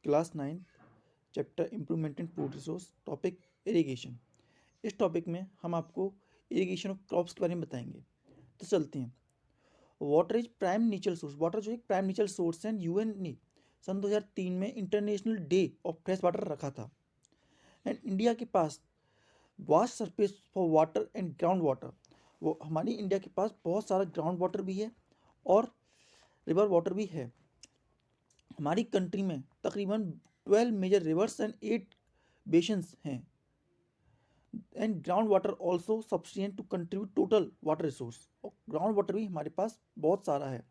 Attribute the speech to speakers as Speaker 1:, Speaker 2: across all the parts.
Speaker 1: Class 9 chapter improvement in food resource topic irrigation. इस topic में हम आपको इरिगेशन ऑफ क्रॉप्स के बारे में बताएंगे। तो चलते हैं। Water is prime natural source. Water जो एक प्राइम नेचुरल सोर्स है, यूएन ने सन 2003 में international day of fresh water रखा था। एंड इंडिया के पास vast surface for water and ground water. वो हमारी इंडिया के पास बहुत सारा ग्राउंड वाटर भी है और रिवर वाटर भी है। हमारी कंट्री में तकरीबन 12 मेजर रिवर्स एंड 8 बेसिन्स हैं। And ground water also sufficient to contribute total water resource. और ग्राउंड वाटर भी हमारे पास बहुत सारा है।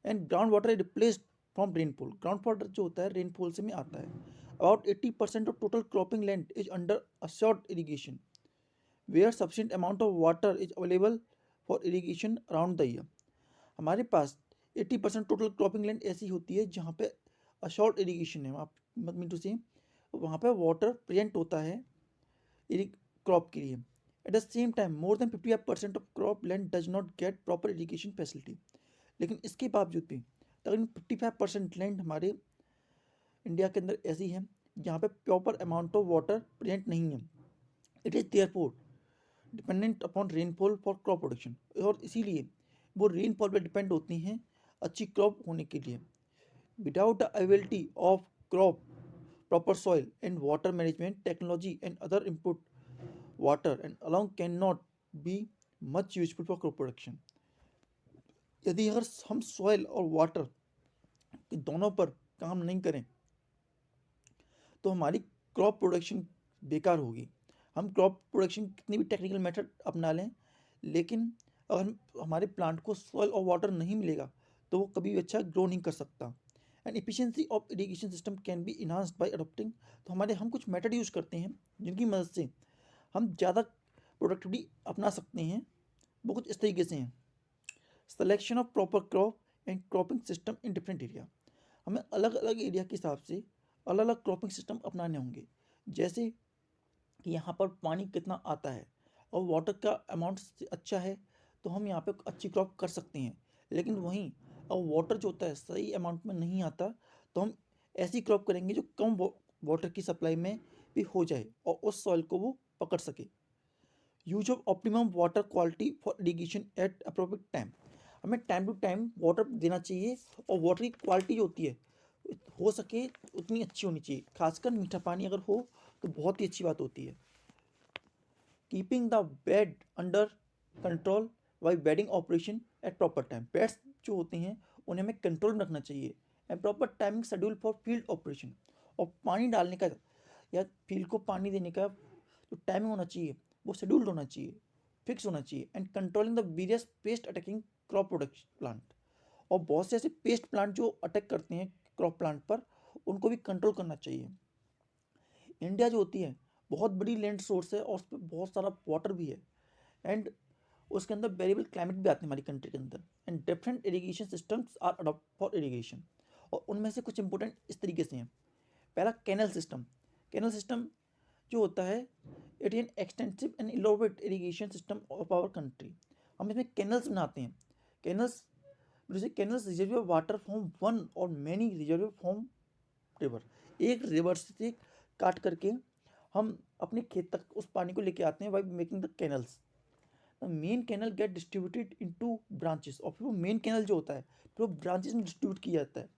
Speaker 1: And ground water is replaced from rainfall. Ground water जो होता है रेनफॉल से में आता है। About 80% of total cropping land is under assured irrigation where sufficient amount of water is available for irrigation around the year. हमारे पास 80% total cropping land ऐसी होती है जहाँ पे अशॉर्ट इरीगेशन है। आप मीन टू से वहाँ पे वाटर प्रेजेंट होता है क्रॉप के लिए। At the same time more than 55% of crop land does not get proper irrigation facility. लेकिन इसके बावजूद भी तकरीबन 55% लैंड हमारे इंडिया के अंदर ऐसी है जहाँ पे proper amount of water present नहीं है। It is therefore dependent upon rainfall for crop production. और इसीलिए वो रेनफॉल पर डिपेंड होती हैं अच्छी क्रॉप होने के लिए। Without the availability of crop proper soil and water management technology and other input water and along cannot be much useful for crop production। यदि अगर हम सॉइल और वाटर के दोनों पर काम नहीं करें तो हमारी क्रॉप प्रोडक्शन बेकार होगी। हम क्रॉप प्रोडक्शन कितनी भी टेक्निकल मेथड अपना लें, लेकिन अगर हमारे प्लांट को सॉइल और वाटर नहीं मिलेगा तो वो कभी भी अच्छा ग्रो नहीं कर सकता। And efficiency of irrigation system can be enhanced by adopting. तो हम कुछ मेथड यूज़ करते हैं जिनकी मदद से हम ज़्यादा प्रोडक्टिविटी अपना सकते हैं। वो कुछ इस तरीके से हैं। Selection of proper crop and cropping system in different area. हमें अलग अलग एरिया के हिसाब से अलग अलग क्रॉपिंग सिस्टम अपनाने होंगे। जैसे कि यहाँ पर पानी कितना आता है और वाटर का अमाउंट अच्छा है तो हम यहाँ पे अच्छी क्रॉप कर सकते हैं। लेकिन वहीं अब वाटर जो होता है सही अमाउंट में नहीं आता तो हम ऐसी क्रॉप करेंगे जो कम वाटर की सप्लाई में भी हो जाए और उस सॉइल को वो पकड़ सके। Use of optimum water quality for irrigation eight appropriate time. हमें टाइम टू टाइम वाटर देना चाहिए और वाटर की क्वालिटी जो होती है हो सके उतनी अच्छी होनी चाहिए। खासकर मीठा पानी अगर हो तो बहुत ही अच्छी बात होती है। Keeping the bed under control by bedding operation at proper time. Beds जो होते हैं उन्हें हमें कंट्रोल में रखना चाहिए। And proper timing schedule for field operation. और पानी डालने का या फील्ड को पानी देने का जो टाइमिंग होना चाहिए वो शेड्यूल्ड होना चाहिए, फिक्स होना चाहिए। And controlling the various paste attacking crop production plant. और बहुत से ऐसे पेस्ट प्लांट जो अटैक करते हैं क्रॉप प्लांट पर उनको भी कंट्रोल करना चाहिए। इंडिया जो होती है बहुत बड़ी लैंड सोर्स है और उस पर बहुत सारा वाटर भी है। एंड उसके अंदर वेरिएबल क्लाइमेट भी आते हैं हमारी कंट्री के अंदर। And different irrigation systems are adopt for irrigation. और उनमें से कुछ इंपॉर्टेंट इस तरीके से हैं। पहला कैनल सिस्टम। कैनल सिस्टम जो होता है it is an extensive and elaborate irrigation system of our country. हम इसमें कैनल्स बनाते हैं। कैनल्स जैसे canals reserve water from one और मैनी रिजर्व फ्रॉम रिवर। एक रिवर से काट करके हम अपने खेत तक उस पानी को लेके आते हैं by making the canals. The main canal get distributed into branches. और फिर वो मेन कैनल जो होता है फिर वो ब्रांचेस में डिस्ट्रीब्यूट किया जाता है।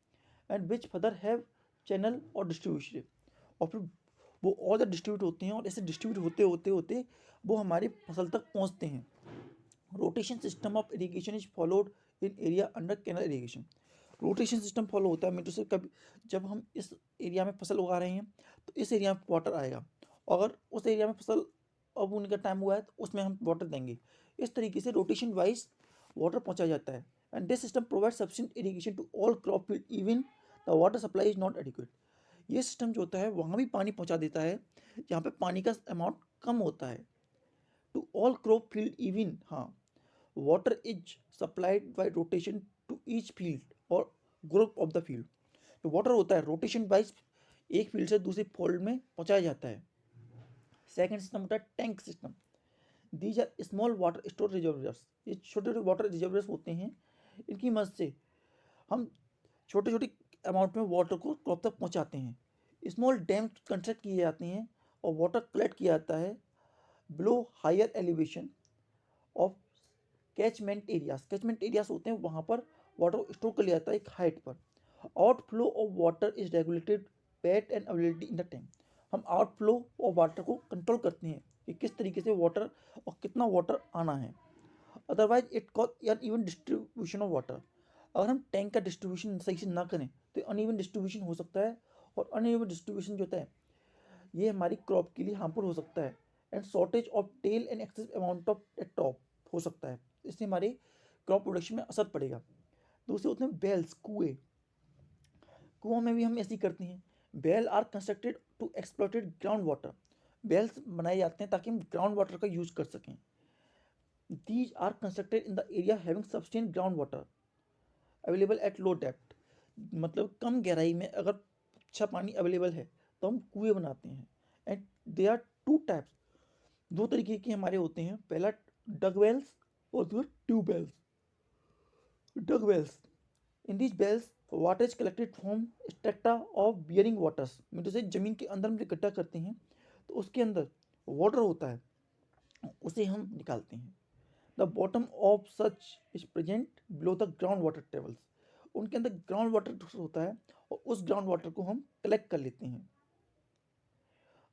Speaker 1: And which further have channel और डिस्ट्रीब्यूशन। और फिर वो और डिस्ट्रीब्यूट होते हैं और ऐसे डिस्ट्रीब्यूट होते होते होते वो हमारी फसल तक पहुंचते हैं। Rotation system of irrigation is followed in area under canal irrigation. Rotation system follow होता है मीटर से कभी जब हम इस एरिया में फसल उगा रहे हैं तो इस एरिया में वाटर आएगा। अगर उस एरिया में फसल अब उनका टाइम हुआ है तो उसमें हम वाटर देंगे। इस तरीके से रोटेशन वाइज वाटर पहुंचाया जाता है। And this system provide sufficient irrigation to all crop field even the water supply is not adequate. ये सिस्टम जो होता है वहाँ भी पानी पहुँचा देता है जहाँ पे पानी का अमाउंट कम होता है। To all crop field even हाँ water is supplied by rotation to each field और ग्रुप ऑफ द फील्ड। तो वाटर होता है रोटेशन वाइज एक फील्ड से दूसरे फील्ड में पहुंचाया जाता है। सेकंड सिस्टम होता है tank system. These are small water store reservoirs. ये छोटे छोटे वाटर रिजर्वर्स होते हैं। इनकी मदद से हम छोटे छोटे अमाउंट में वाटर को क्रॉप तक पहुंचाते हैं। स्मॉल डैम कंस्ट्रक्ट किए जाते हैं और वाटर कलेक्ट किया जाता है below higher elevation of catchment areas. Catchment areas होते हैं, वहाँ पर वाटर स्टोर कर लिया जाता है एक हाइट पर। Outflow of water is regulated pet and availability in the tank. हम आउटफ्लो ऑफ वाटर को कंट्रोल करते हैं कि किस तरीके से वाटर और कितना वाटर आना है। Otherwise it cause uneven distribution of water. अगर हम टैंक का डिस्ट्रीब्यूशन सही से ना करें तो अनइवन डिस्ट्रीब्यूशन हो सकता है, और अनइवन डिस्ट्रीब्यूशन जो होता है ये हमारी क्रॉप के लिए हार्मफुल हो सकता है। And shortage of tail end excess amount of at top हो सकता है, इससे हमारी क्रॉप प्रोडक्शन में असर पड़ेगा। दूसरे होते हैं बेल्स, कुएँ। कुओं में भी हम ऐसे ही करते हैं। Well are constructed to exploited ground water. Wells बनाए जाते हैं ताकि हम ग्राउंड वाटर का यूज कर सकें। These are constructed in the area having sufficient ground water available at low depth. मतलब कम गहराई में अगर अच्छा पानी अवेलेबल है तो हम कुएं बनाते हैं। And they are two types, दो तरीके के हमारे होते हैं। पहला डग वेल्स और दूसरा tube wells. Dug wells, in this wells water is collected from strata of bearing waters. जैसे जमीन के अंदर हम इकट्ठा करते हैं तो उसके अंदर वाटर होता है, उसे हम निकालते हैं। The bottom of such is present below the ground water tables. उनके अंदर ग्राउंड वाटर होता है और उस ग्राउंड वाटर को हम कलेक्ट कर लेते हैं।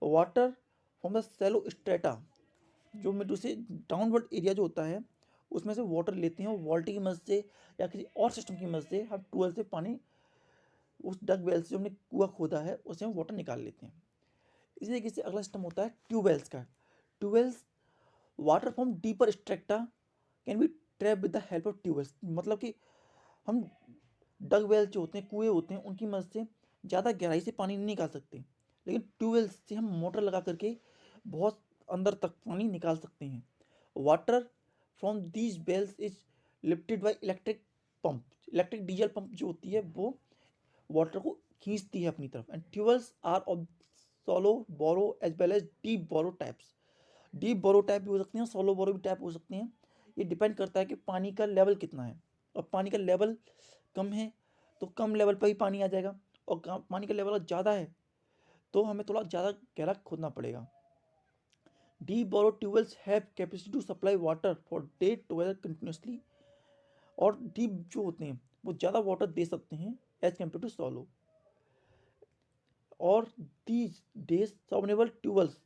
Speaker 1: Water from the shallow strata, जो मिट्टी से डाउनवर्ड एरिया जो होता है उसमें से वाटर लेते हैं और वॉल्टी की मदद से या किसी और सिस्टम की मदद से हम ट्यूबवेल से पानी, उस डग वेल से जो हमने कुआं खोदा है उससे हम वाटर निकाल लेते हैं। इसी तरीके से अगला सिस्टम होता है ट्यूबवेल्स का। Tubewells water from deeper strata can be trap with the help of tubewells. मतलब कि हम डग वेल जो होते हैं, कुएँ होते हैं, उनकी मदद से ज़्यादा गहराई से पानी नहीं निकाल सकते, लेकिन ट्यूबवेल्स से हम मोटर लगा करके बहुत अंदर तक पानी निकाल सकते हैं। Water from these wells is lifted by electric pump. Electric diesel pump जो होती है वो वाटर को खींचती है अपनी तरफ। And tubewells are of shallow bore as well as deep bore types. Deep bore type भी हो सकते हैं, सॉलो बोरो भी टाइप हो सकते हैं। ये डिपेंड करता है कि पानी का लेवल कितना है। और पानी का लेवल कम है तो कम लेवल पर ही पानी आ जाएगा, और पानी का लेवल ज़्यादा है तो हमें थोड़ा ज़्यादा गहरा खोदना पड़ेगा। Deep bore tubewells have capacity to supply water for day together continuously. और डीप जो होते हैं वो ज़्यादा वाटर दे सकते हैं एज कम्पेयर टू सॉलो। और these days submersible tubewells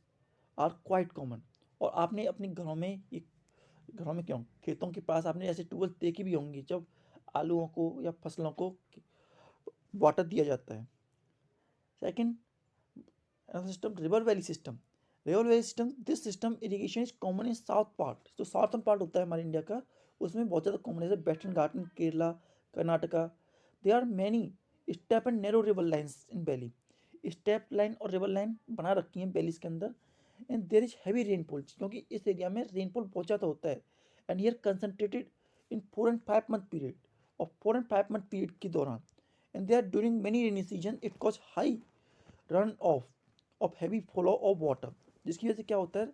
Speaker 1: are quite common. और आपने अपने घरों में ये, घरों में क्यों, खेतों के पास आपने ऐसे ट्यूबवेल देखे भी होंगे जब आलूओं को या फसलों को वाटर दिया जाता है। Second system river valley system. River valley system, this system irrigation is common in south part. जो साउथर्न पार्ट होता है हमारे इंडिया का उसमें बहुत ज़्यादा कॉमन है, जैसे western Ghat in Kerala, Karnataka. They are many steep and narrow river lines in valley. Steep line और रिवर लाइन बना रखी हैं वैलीज के अंदर। And there is heavy rainfall, क्योंकि इस एरिया में रेनफॉल बहुत ज़्यादा होता है। And year concentrated in 4 and 5 month period, और 4 and 5 month पीरियड के दौरान। And they are during many rainy season it cause high run of heavy flow of water. जिसकी वजह से क्या होता है,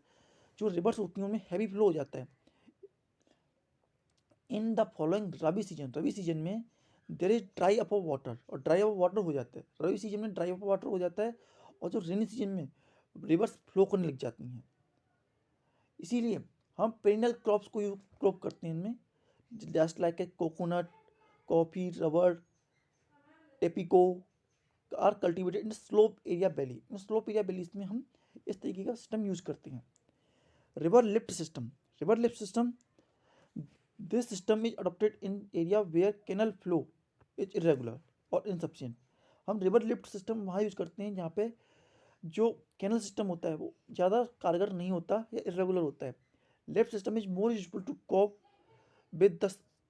Speaker 1: जो रिवर्स होती हैं उनमें हैवी फ्लो हो जाता है। In the following rabi season, rabi season में there is dry up of water, और ड्राई अप वाटर हो जाता है। रबी सीजन में ड्राई अप वाटर हो जाता है, और जो रेनी सीजन में रिवर्स फ्लो करने लग जाती हैं। इसीलिए हम पेरिनल क्रॉप्स को क्रॉप करते हैं इनमें, just like a coconut, coffee, rubber, tapioca are cultivated in slope area valley. In slope area valleys में हम इस तरीके का सिस्टम यूज करते हैं। River lift system, river lift system, this system is adopted in area where canal flow is irregular और insufficient. हम river lift system वहाँ यूज करते हैं जहाँ पे जो कैनल सिस्टम होता है वो ज़्यादा कारगर नहीं होता या इरेगुलर होता है। Lift system is more useful to cope with the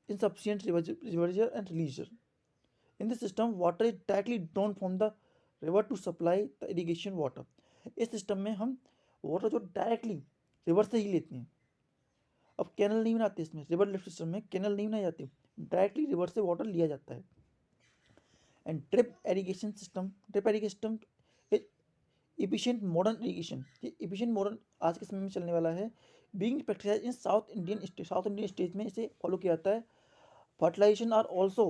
Speaker 1: insufficient river and release. In this system, water is directly drawn from the river to supply the irrigation water. इस सिस्टम में हम वाटर जो directly river से ही लेते हैं। अब canal नहीं बनाते इसमें, रिवर लिफ्ट सिस्टम में कैनल नहीं बनाई जाती, डायरेक्टली रिवर से वाटर लिया जाता है। And drip irrigation system, drip irrigation efficient modern irrigation. ये इफिशिएंट मॉडर्न आज के समय में चलने वाला है। Being practised in south Indian state में इसे फॉलो किया जाता है। Fertilisation are also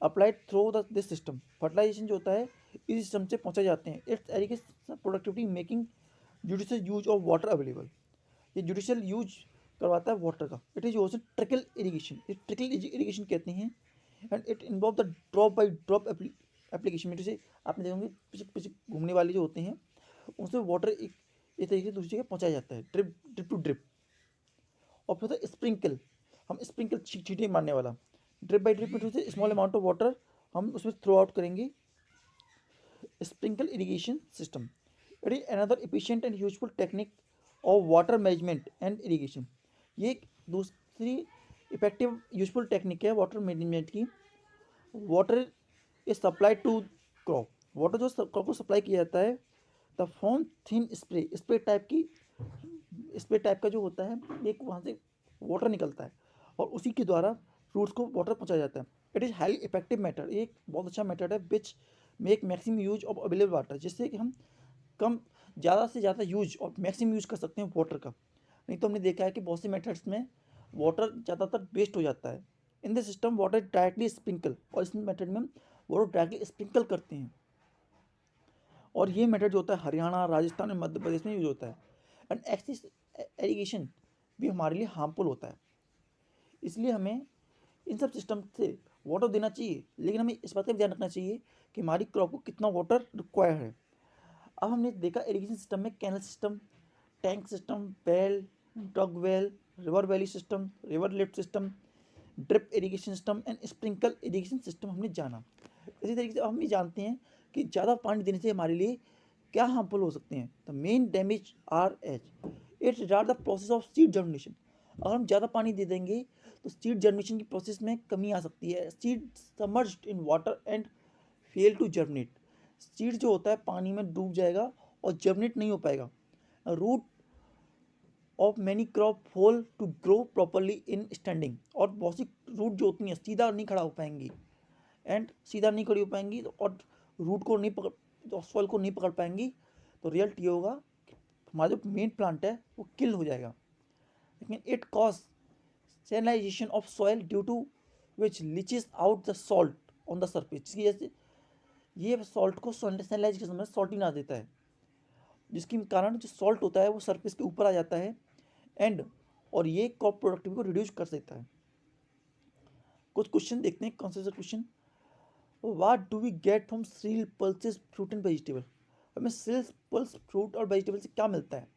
Speaker 1: applied through this system, fertilisation जो होता है इस सिस्टम से पहुँचाए जाते हैं। Its irrigation productivity making judicial use of water available, ये जुडिशियल यूज करवाता है वाटर का। It is also trickle irrigation, ये ट्रिकल इरीगेशन कहते हैं। And it involve the drop by drop application में, जैसे आपने देखोगे पिछक पिछक घूमने वाले जो होते हैं उनसे वाटर एक तरीके से दूसरी जगह पहुँचाया जाता है, ड्रिप ड्रिप टू ड्रिप। और फिर होता है स्प्रिंकल, हम स्प्रिंकल छींटे मारने वाला, ड्रिप बाई ड्रिप में स्मॉल अमाउंट ऑफ वाटर हम उसमें थ्रो आउट करेंगे। Sprinkle irrigation system, it is another efficient and useful technique of water management and irrigation, ये एक दूसरी इफेक्टिव यूजफुल टेक्निक है वाटर मैनेजमेंट की। Water is supplied to crop, water जो crop को सप्लाई किया जाता है the form thin spray type का जो होता है, एक वहाँ से वाटर निकलता है और उसी के द्वारा फ्रूट्स को वाटर पहुँचाया जाता है। It is highly effective method, एक बहुत अच्छा मेथड है which make maximum use of available water, जिससे कि हम कम ज़्यादा से ज़्यादा यूज और मैक्सिमम यूज कर सकते हैं वाटर का। नहीं तो हमने देखा है कि बहुत से मेथड्स में वाटर ज़्यादातर वेस्ट हो जाता है। In the system water directly sprinkle, और इस मेथड में हम वाटर डायरेक्टली स्प्रिंकल करते हैं। और ये मेथड जो होता है हरियाणा, राजस्थान और मध्य प्रदेश में यूज होता है। एंड एक्सेस एरीगेशन भी हमारे लिए हार्मफुल होता है, इसलिए हमें इन सब सिस्टम से वाटर देना चाहिए, लेकिन हमें इस बात का ध्यान रखना चाहिए कि हमारी क्रॉप को कितना वाटर रिक्वायर है। अब हमने देखा इरीगेशन सिस्टम में canal system, tank system, well, dug well, river valley system, river lift system, drip irrigation system and sprinkle irrigation system हमने जाना। इसी तरीके से हम भी जानते हैं कि ज़्यादा पानी देने से हमारे लिए क्या हार्मफुल हो सकते हैं। The main damage R H it's regard the process of seed germination, अगर हम ज़्यादा पानी दे देंगे तो सीड जर्मिनेशन की प्रोसेस में कमी आ सकती है। Seed submerged in water and fail to germinate, seed जो होता है पानी में डूब जाएगा और जर्मिनेट नहीं हो पाएगा। Root of many crop fall to grow properly in standing, और बहुत सी रूट जो होती हैं सीधा नहीं खड़ा हो पाएंगी, एंड सीधा नहीं खड़ी हो पाएंगी और रूट को नहीं पकड़, सॉइल को नहीं पकड़ पाएंगी, तो रिजल्ट ये होगा कि हमारा जो मेन प्लांट है वो किल हो जाएगा। लेकिन it cause salinization of soil due to which leaches out the salt on the surface, जिसकी वजह से ये सॉल्ट को सैलिनाइज के समय सॉल्टी ना देता है, जिसके कारण जो सॉल्ट होता है वो सरफेस के ऊपर आ जाता है एंड, और ये क्रॉप प्रोडक्टिविटी को रिड्यूस कर देता है। कुछ क्वेश्चन देखते हैं, कौन से question. What do we get from cereal pulses fruit and vegetable, हमें सील पल्स फ्रूट और वेजिटेबल से क्या मिलता है।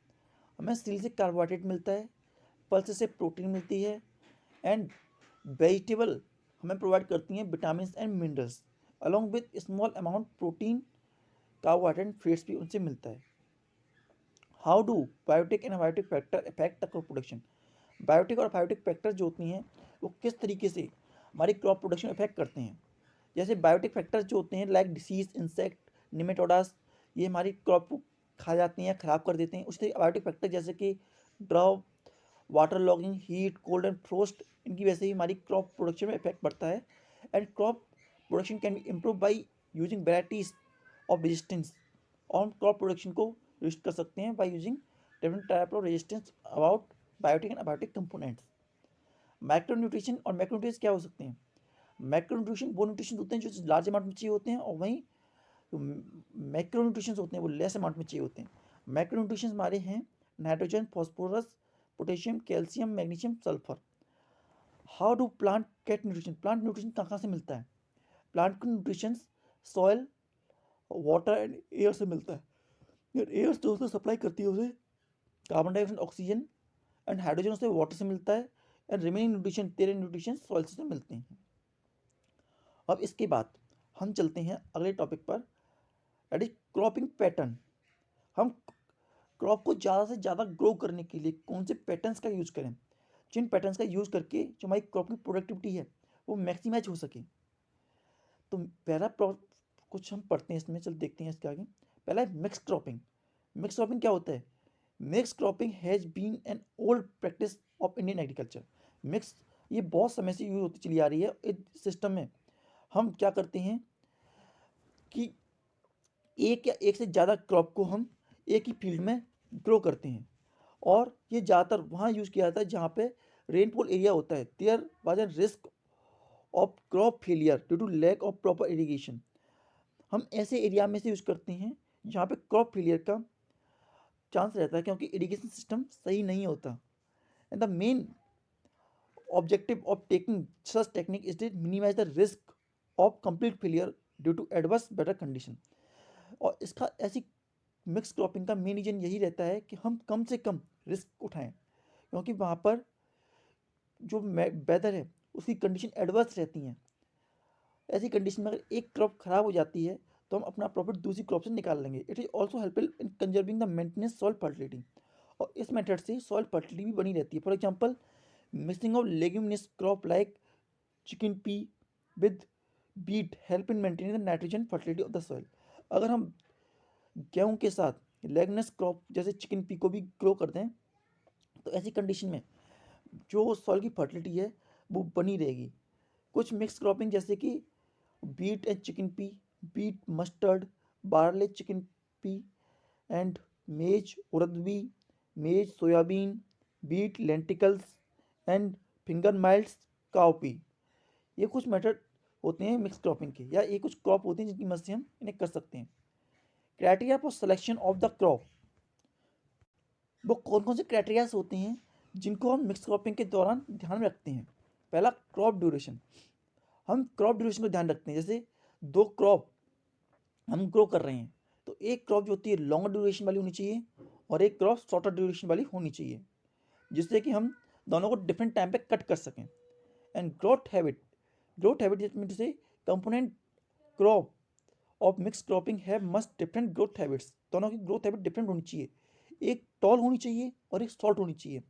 Speaker 1: हमें सील से कार्बोहाइड्रेट मिलता है, पल्स से प्रोटीन मिलती है, एंड वेजिटेबल हमें प्रोवाइड करती हैं vitamin and minerals along with small amount protein, carbohydrate and fats भी उनसे मिलता है। How do biotic and biotic factor effect the crop production, biotic और बायोटिक फैक्टर जो होती हैं वो किस तरीके से हमारी क्रॉप प्रोडक्शन इफेक्ट करते हैं। जैसे बायोटिक फैक्टर्स जो होते हैं लाइक डिसीज, इंसेक्ट, निमेटोडास, ये हमारी क्रॉप को खा जाते हैं, ख़राब कर देते हैं। उसी तरह बायोटिक फैक्टर जैसे कि drop, water logging, heat, cold and frost, इनकी वजह से ही हमारी क्रॉप प्रोडक्शन में इफेक्ट पड़ता है। And crop production can be improve by using varieties of resistance, और हम क्रॉप प्रोडक्शन को रेजिस्ट कर सकते हैं by using different type of resistance about biotic and abiotic components. Micronutrition और मैक्रोन्यूट्रिएंट्स क्या हो सकते हैं। मैक्रोन्यूट्रिशन वो न्यूट्रिशन होते हैं जो लार्ज अमाउंट में चाहिए होते हैं, और वहीं मैक्रोन्यूट्रिशन होते हैं वो लेस अमाउंट में चाहिए होते हैं। मैक्रोन्यूट्रिशन हमारे हैं nitrogen, phosphorus, potassium, calcium, magnesium, sulphur. How do plant get nutrition, plant nutrition कहाँ से मिलता है। प्लांट को nutrition soil, water and air से मिलता है। एयर जो उसे सप्लाई करती है उसे carbon dioxide, oxygen and hydrogen उसे वाटर से मिलता है, एंड रिमेनिंग न्यूट्रिशन, तेरे न्यूट्रिशन सॉइल से मिलते हैं। अब इसके बाद हम चलते हैं अगले टॉपिक पर, दैट इज क्रॉपिंग पैटर्न। हम क्रॉप को ज़्यादा से ज़्यादा ग्रो करने के लिए कौन से पैटर्न्स का यूज़ करें, जिन पैटर्न्स का यूज़ करके जो हमारी क्रॉप की प्रोडक्टिविटी है वो मैक्सिमाइज हो सके। तो पहला कुछ हम पढ़ते हैं इसमें, चल देखते हैं इसके आगे। पहला है मिक्स क्रॉपिंग। मिक्स क्रॉपिंग क्या होता है। Mix cropping has been an old practice of Indian agriculture. Mix ये बहुत समय से यूज होती चली आ रही है। इस सिस्टम में हम क्या करते हैं कि एक या एक से ज़्यादा क्रॉप को हम एक ही फील्ड में ग्रो करते हैं, और ये ज़्यादातर वहाँ यूज़ किया जाता है जहाँ पे रेनफॉल एरिया होता है। There was a risk of crop failure due to lack of proper irrigation. हम ऐसे एरिया में से यूज़ करते हैं जहाँ पे क्रॉप फेलियर का चांस रहता है क्योंकि इरिगेशन सिस्टम सही नहीं होता। And the main objective of taking such technique is to minimize the risk of complete failure due to adverse weather condition। और इसका ऐसी मिक्स क्रॉपिंग का मेन रीजन यही रहता है कि हम कम से कम रिस्क उठाएं क्योंकि वहाँ पर जो वेदर है उसकी कंडीशन एडवर्स रहती हैं। ऐसी कंडीशन में अगर एक क्रॉप खराब हो जाती है तो हम अपना प्रॉफिट दूसरी क्रॉप से निकाल लेंगे। It is also helpful in conserving the maintenance soil fertility. और इस मेथड से सॉइल फर्टिलिटी भी बनी रहती है। For example mixing of leguminous crop like chicken pea with wheat help in maintaining the nitrogen fertility of the soil. अगर हम गेहूं के साथ लेग्यूमिनस क्रॉप जैसे चिकन पी को भी ग्रो कर दें तो ऐसी कंडीशन में जो सॉइल की फर्टिलिटी है वो बनी रहेगी। कुछ मिक्स क्रॉपिंग जैसे कि wheat and chickpea, wheat mustard, barley chickpea and maize उड़दवी, maize soybean, wheat lentils and finger millets cowpea, ये कुछ मेथड होते हैं मिक्स क्रॉपिंग के, या ये कुछ क्रॉप होते हैं जिनकी मदद से हम इन्हें कर सकते हैं। Criteria for selection of the crop, वो कौन कौन से क्राइटेरियाज होते हैं जिनको हम मिक्स क्रॉपिंग के दौरान ध्यान में रखते हैं। पहला क्रॉप ड्यूरेशन, हम क्रॉप ड्यूरेशन को ध्यान रखते हैं। जैसे दो क्रॉप हम ग्रो कर रहे हैं तो एक क्रॉप जो होती है लॉन्गर ड्यूरेशन वाली होनी चाहिए और एक क्रॉप शॉर्टर ड्यूरेशन वाली होनी चाहिए, जिससे कि हम दोनों को डिफरेंट टाइम पे कट कर सकें। And growth habit mean to say component crop of mix cropping have must different growth habits. दोनों की ग्रोथ हैबिट डिफरेंट होनी चाहिए, एक टॉल होनी चाहिए और एक शॉर्ट होनी चाहिए,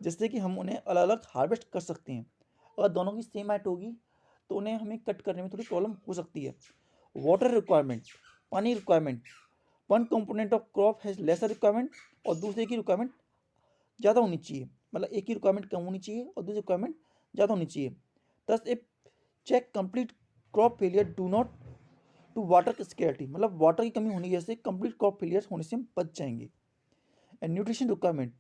Speaker 1: जिससे कि हम उन्हें अलग अलग हार्वेस्ट कर सकते हैं। अगर दोनों की सेम हाइट होगी तो उन्हें हमें कट करने में थोड़ी प्रॉब्लम हो सकती है। वाटर रिक्वायरमेंट, पानी requirement, one component of crop has lesser requirement और दूसरे की रिक्वायरमेंट ज़्यादा होनी चाहिए, मतलब एक की रिक्वायरमेंट कम होनी चाहिए और दूसरी रिक्वायरमेंट ज़्यादा होनी चाहिए। Thus a check complete crop failure do not to water scarcity, मतलब वाटर की कमी होने की वजह से कंप्लीट क्रॉप फेलियर होने से हम बच जाएंगे। एंड न्यूट्रिशन रिक्वायरमेंट,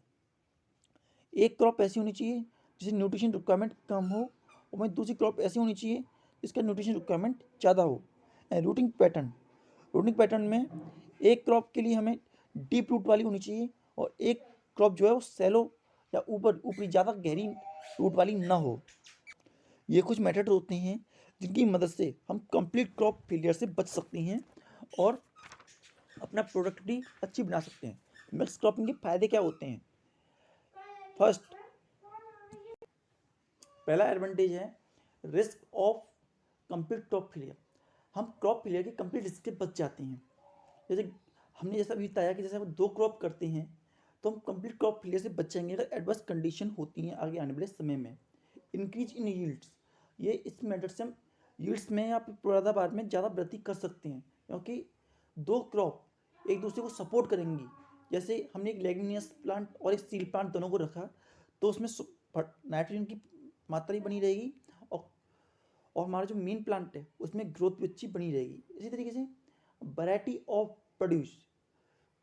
Speaker 1: एक क्रॉप ऐसी होनी चाहिए जिसकी न्यूट्रिशन रिक्वायरमेंट कम हो और वहीं दूसरी क्रॉप ऐसी होनी चाहिए जिसका न्यूट्रिशन रिक्वायरमेंट ज़्यादा हो। एंड रूटिंग पैटर्न में एक क्रॉप के लिए हमें डीप रूट वाली होनी चाहिए और एक क्रॉप जो है वो सैलो या ऊपरी ज़्यादा गहरी रूट वाली ना हो। ये कुछ मेथड होते हैं जिनकी मदद से हम कंप्लीट क्रॉप फेलियर से बच सकते हैं और अपना प्रोडक्टिविटी अच्छी बना सकते हैं। मिक्स क्रॉपिंग के फ़ायदे क्या होते हैं? फर्स्ट, पहला एडवांटेज है risk of complete crop failure. हम क्रॉप फेलियर के कंप्लीट रिस्क से बच जाते हैं। जैसा भी बताया कि जैसे हम दो क्रॉप करते हैं तो हम कंप्लीट क्रॉप फेलियर से बच जाएंगे अगर एडवर्स कंडीशन होती हैं आगे आने वाले समय में। इंक्रीज इन यील्ड्स, ये इस मेथड से हम यील्ड्स में या पैदावार में ज़्यादा वृद्धि कर सकते हैं क्योंकि दो क्रॉप एक दूसरे को सपोर्ट करेंगी। जैसे हमने एक लेग्यूमिनस प्लांट और एक सील प्लांट दोनों को रखा तो उसमें नाइट्रोजन की मात्रा ही बनी रहेगी और हमारा जो मेन प्लांट है उसमें ग्रोथ भी अच्छी बनी रहेगी। इसी तरीके से वैरायटी ऑफ प्रोड्यूस,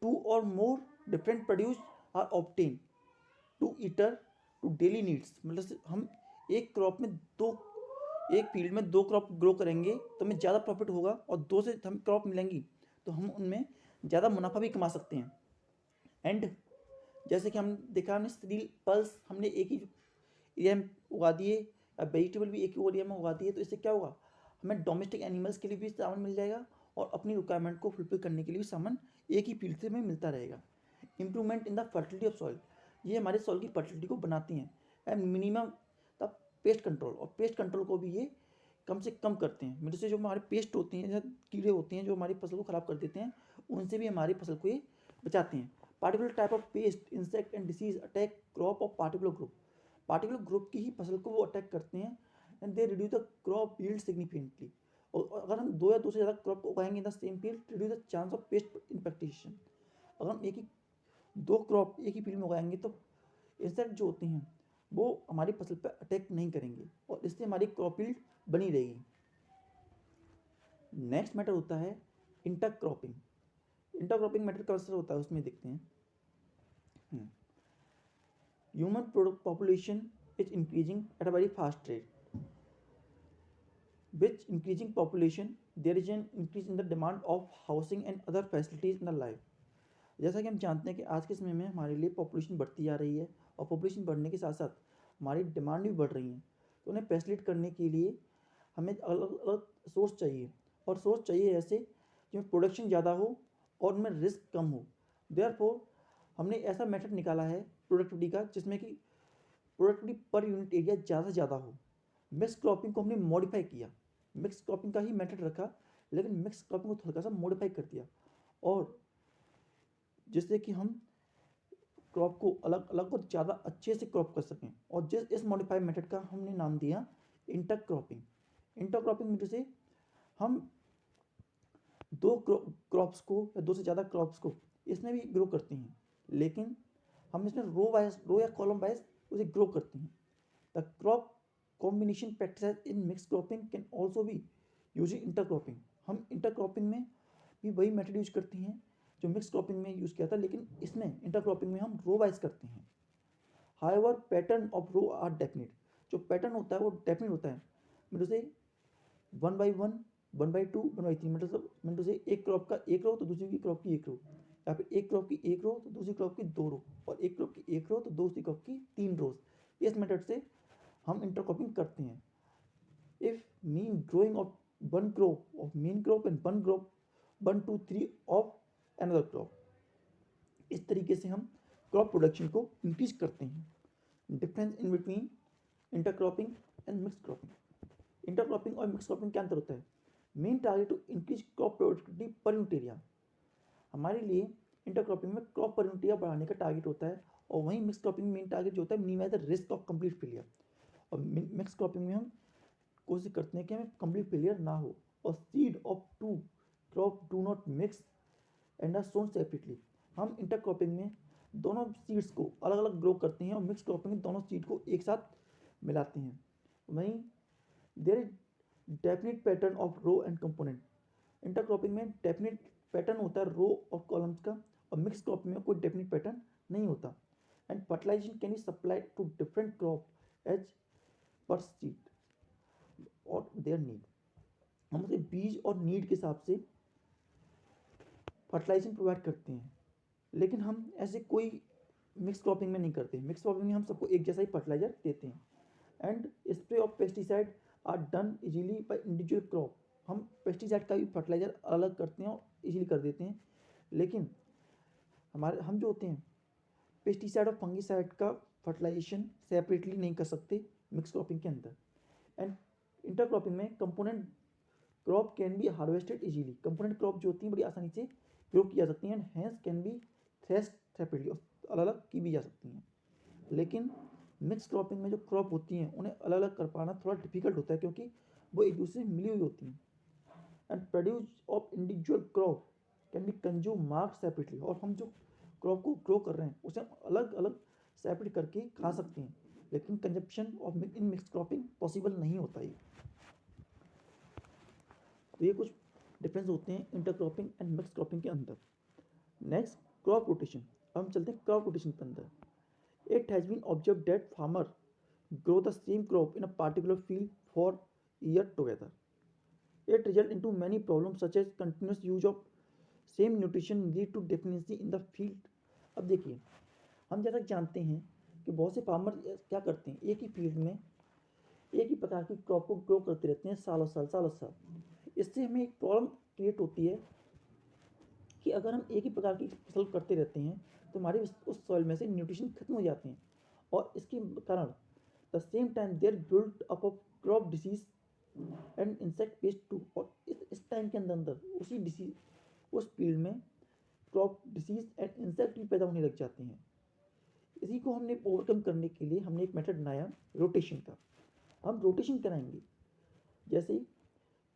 Speaker 1: टू और more different produce are obtain to cater to daily needs, मतलब हम एक क्रॉप में दो एक फील्ड में दो क्रॉप ग्रो करेंगे तो हमें ज़्यादा प्रॉफिट होगा और दो से हमें क्रॉप मिलेंगी तो हम उनमें ज़्यादा मुनाफा भी कमा सकते हैं। एंड जैसे कि हम देखा हमने सीरियल पल्स हमने एक ही एरिया में उगा दिए, वेजिटेबल भी एक ही एरिया में उगा दिए तो इससे क्या होगा, हमें डोमेस्टिक एनिमल्स के लिए भी सामान मिल जाएगा और अपनी रिक्वायरमेंट को फुलफिल करने के लिए भी सामान एक ही फील्ड से हमें मिलता रहेगा। Improvement in the fertility of soil, ये हमारे सॉइल की फर्टिलिटी को बनाती हैं। And minimum the pest control, और पेस्ट कंट्रोल को भी ये कम से कम करते हैं। मेरे से जो हमारे पेस्ट होते हैं जैसे कीड़े होते हैं जो हमारी फसल को ख़राब कर देते हैं उनसे भी हमारी फसल को ये बचाते हैं। Particular type of paste insect and disease attack crop of particular group की ही फसल को वो अटैक करते हैं and they reduce the crop yield significantly. और अगर हम दो या दो से ज़्यादा क्रॉप को उगाएंगे in the same field reduce the chance of pest infestation. अगर हम दो क्रॉप एक ही फील्ड में उगाएंगे तो इंसेक्ट जो होते हैं वो हमारी फसल पर अटैक नहीं करेंगे और इससे हमारी क्रॉप यील्ड बनी रहेगी। नेक्स्ट मैटर होता है इंटरक्रॉपिंग। इंटरक्रॉपिंग मैटर कैसे होता है उसमें देखते हैं। Human product population is increasing at a very fast rate. With increasing population, there is an increase in the demand of housing and other facilities in the life. जैसा कि हम जानते हैं कि आज के समय में हमारे लिए पॉपुलेशन बढ़ती जा रही है और पॉपुलेशन बढ़ने के साथ साथ हमारी डिमांड भी बढ़ रही है, तो उन्हें फैसिलिटेट करने के लिए हमें अलग अलग सोर्स चाहिए, और सोर्स चाहिए ऐसे जिसमें प्रोडक्शन ज़्यादा हो और उनमें रिस्क कम हो। देयरफॉर हमने ऐसा मेथड निकाला है प्रोडक्टिविटी का जिसमें कि प्रोडक्टिविटी पर यूनिट एरिया ज़्यादा से ज़्यादा हो। मिक्स क्रॉपिंग को हमने मॉडिफाई किया, मिक्स क्रॉपिंग का ही मेथड रखा, लेकिन मिक्स क्रॉपिंग को थोड़ा सा मॉडिफाई कर दिया, और जिससे कि हम क्रॉप को अलग अलग और ज़्यादा अच्छे से क्रॉप कर सकें। और इस मॉडिफाइड मेथड का हमने नाम दिया इंटरक्रॉपिंग। इंटरक्रॉपिंग में जैसे हम दो क्रॉप्स को या दो से ज़्यादा क्रॉप्स को इसमें भी ग्रो करते हैं, लेकिन हम इसमें रो या कॉलम वाइज उसे ग्रो करते हैं। The crop combination practice in mix cropping can also भी यूजिंग इंटरक्रॉपिंग। हम इंटरक्रॉपिंग में भी वही मेथड यूज करते हैं जो मिक्स क्रॉपिंग में यूज़ किया था, लेकिन इसमें इंटरक्रॉपिंग में हम रो वाइज करते हैं। However pattern of row are definite. जो पैटर्न होता है वो डेफिनेट होता है, मतलब से 1/1, 1/2, 1/3, मतलब से एक क्रॉप का एक रो तो दूसरी की क्रॉप की एक रो, या फिर एक क्रॉप की एक रो तो दूसरी क्रॉप की दो रो, और एक क्रॉप की एक रो तो दूसरी क्रॉप की 3 रोज। इस मेथड से हम इंटरक्रॉपिंग करते हैं। If mean growing of one crop of main crop and one crop 1, 2, 3 of another crop, इस तरीके से हम क्रॉप प्रोडक्शन को इंक्रीज करते हैं। Difference in between intercropping and mix cropping. Intercropping और मिक्स क्रॉपिंग क्या अंतर होता है? Main target to increase crop productivity per unit area. हमारे लिए इंटरक्रॉपिंग में क्रॉप पर यूनिट एरिया बढ़ाने का टारगेट होता है, और वहीं मिक्स क्रॉपिंग में मेन टारगेट जो होता है minimise the risk of complete failure. और मिक्स क्रॉपिंग में हम कोशिश करते हैं कि हमें कंप्लीट फेलियर ना हो, और seed of two crop do not mix and are sown separately. हम इंटरक्रॉपिंग में दोनों सीड्स को अलग अलग ग्रो करते हैं, और मिक्स क्रॉपिंग में दोनों सीड को एक साथ मिलाते हैं। वहीं there is definite pattern of row and component. Intercropping में डेफिनेट पैटर्न होता है रो और कॉलम्स का, और मिक्स क्रॉपिंग में कोई डेफिनेट पैटर्न नहीं होता। And fertilisation can be supplied to different crop as per seed और देयर नीड। हम उसे बीज और नीड के हिसाब से फर्टिलाइजेशन प्रोवाइड करते हैं, लेकिन हम ऐसे कोई मिक्स क्रॉपिंग में नहीं करते। मिक्स क्रॉपिंग में हम सबको एक जैसा ही फर्टिलाइजर देते हैं। And spray of pesticide are done easily by individual crop. हम पेस्टिसाइड का भी फर्टिलाइजर अलग करते हैं और इजीली कर देते हैं, लेकिन हम जो होते हैं पेस्टिसाइड और फंगिसाइड का फर्टिलाइजेशन सेपरेटली नहीं कर सकते मिक्स क्रॉपिंग के अंदर। एंड इंटरक्रॉपिंग में component crop can be harvested easily. Component crop जो होती हैं बड़ी आसानी से ग्रो की जा सकती हैं, and hence can be threshed separately, अलग अलग की भी जा सकती हैं। लेकिन मिक्स क्रॉपिंग में जो क्रॉप होती हैं उन्हें अलग अलग कर पाना थोड़ा डिफिकल्ट होता है, क्योंकि वो एक दूसरे से मिली हुई होती हैं। And produce of individual crop can be consume mark separately. और हम जो क्रॉप को ग्रो कर रहे हैं उसे हम अलग अलग सेपरेट करके खा सकते हैं, लेकिन consumption of in mix cropping possible नहीं होता है। तो ये कुछ डिफरेंस होते हैं इंटरक्रॉपिंग एंड मिक्स क्रॉपिंग के अंदर। Next, crop rotation. अब हम चलते हैं क्रॉप रोटेशन के अंदर। It has been observed that farmer grow the same crop in a particular field for year together. It results into many problems such as continuous use of same nutrition lead to deficiency in the field. अब देखिए, हम जैसा जानते हैं कि बहुत से farmer क्या करते हैं, एक ही फील्ड में एक ही प्रकार की क्रॉप को ग्रो करते रहते हैं सालों साल। इससे हमें एक प्रॉब्लम क्रिएट होती है कि अगर हम एक ही प्रकार की फसल करते रहते हैं तो हमारे उस सॉइल में से न्यूट्रिशन खत्म हो जाते हैं, और इसके कारण the same time there build up of crop disease and insect pest too. और इस टाइम के अंदर उसी डिसीज उस फील्ड में क्रॉप डिसीज एंड इंसेक्ट भी पैदा होने लग जाते हैं। इसी को हमने ओवरकम करने के लिए हमने एक मेथड बनाया रोटेशन का। हम रोटेशन कराएंगे, जैसे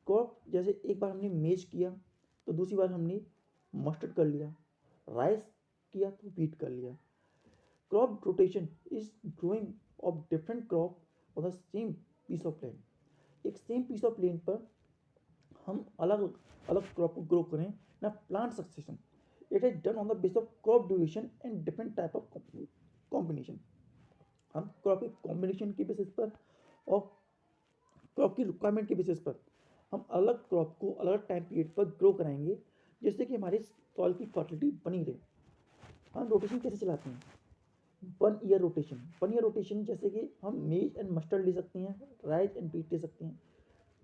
Speaker 1: क्रॉप, जैसे एक बार हमने मेज किया तो दूसरी बार हमने मस्टर्ड कर लिया, राइस किया तो व्हीट कर लिया। Crop rotation is growing of different crop on the same piece of land. एक सेम पीस ऑफ लैंड पर हम अलग अलग क्रॉप को ग्रो करें ना plant succession. It is done on the base of crop duration and different type of combination. हम crop के कॉम्बिनेशन के बेसिस पर और क्रॉप की रिक्वायरमेंट के बेसिस पर हम अलग क्रॉप को अलग टाइम पीरियड पर ग्रो कराएंगे, जिससे कि हमारे सॉइल की फर्टिलिटी बनी रहे। हम रोटेशन कैसे चलाते हैं? 1 ईयर रोटेशन। 1 ईयर रोटेशन जैसे कि हम मेज एंड मस्टर्ड ले सकते हैं, राइस एंड बीट ले सकते हैं।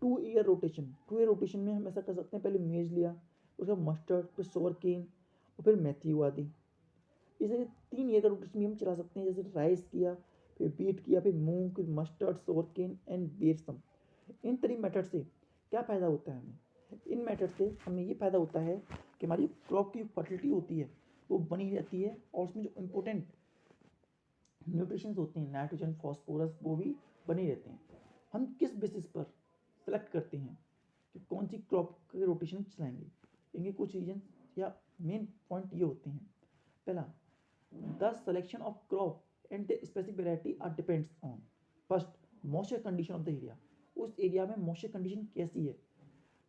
Speaker 1: 2 ईयर रोटेशन। 2 ईयर रोटेशन में हम ऐसा कर सकते हैं, पहले मेज लिया, उसके बाद मस्टर्ड, फिर सोवर केन और फिर मेथी उगा दी। इसे 3 ईयर का रोटेशन भी हम चला सकते हैं, जैसे राइस किया, फिर बीट किया, फिर मूंग, फिर mustard, sugarcane and berseem. इन 3 मेथड से क्या फ़ायदा होता है हमें? इन मेथड से हमें ये फ़ायदा होता है कि हमारी क्रॉप की फर्टिलिटी होती है वो बनी रहती है, और उसमें जो इम्पोर्टेंट न्यूट्रिशंस होते हैं, नाइट्रोजन, फॉस्फोरस, वो भी बने रहते हैं। हम किस बेसिस पर सेलेक्ट करते हैं कि कौन सी क्रॉप के रोटेशन चलाएंगे? इनके कुछ रीजन या मेन पॉइंट ये होते हैं। पहला, the selection of crop and the specific variety are depends on first moisture condition of the area. उस एरिया में मॉइस्चर कंडीशन कैसी है,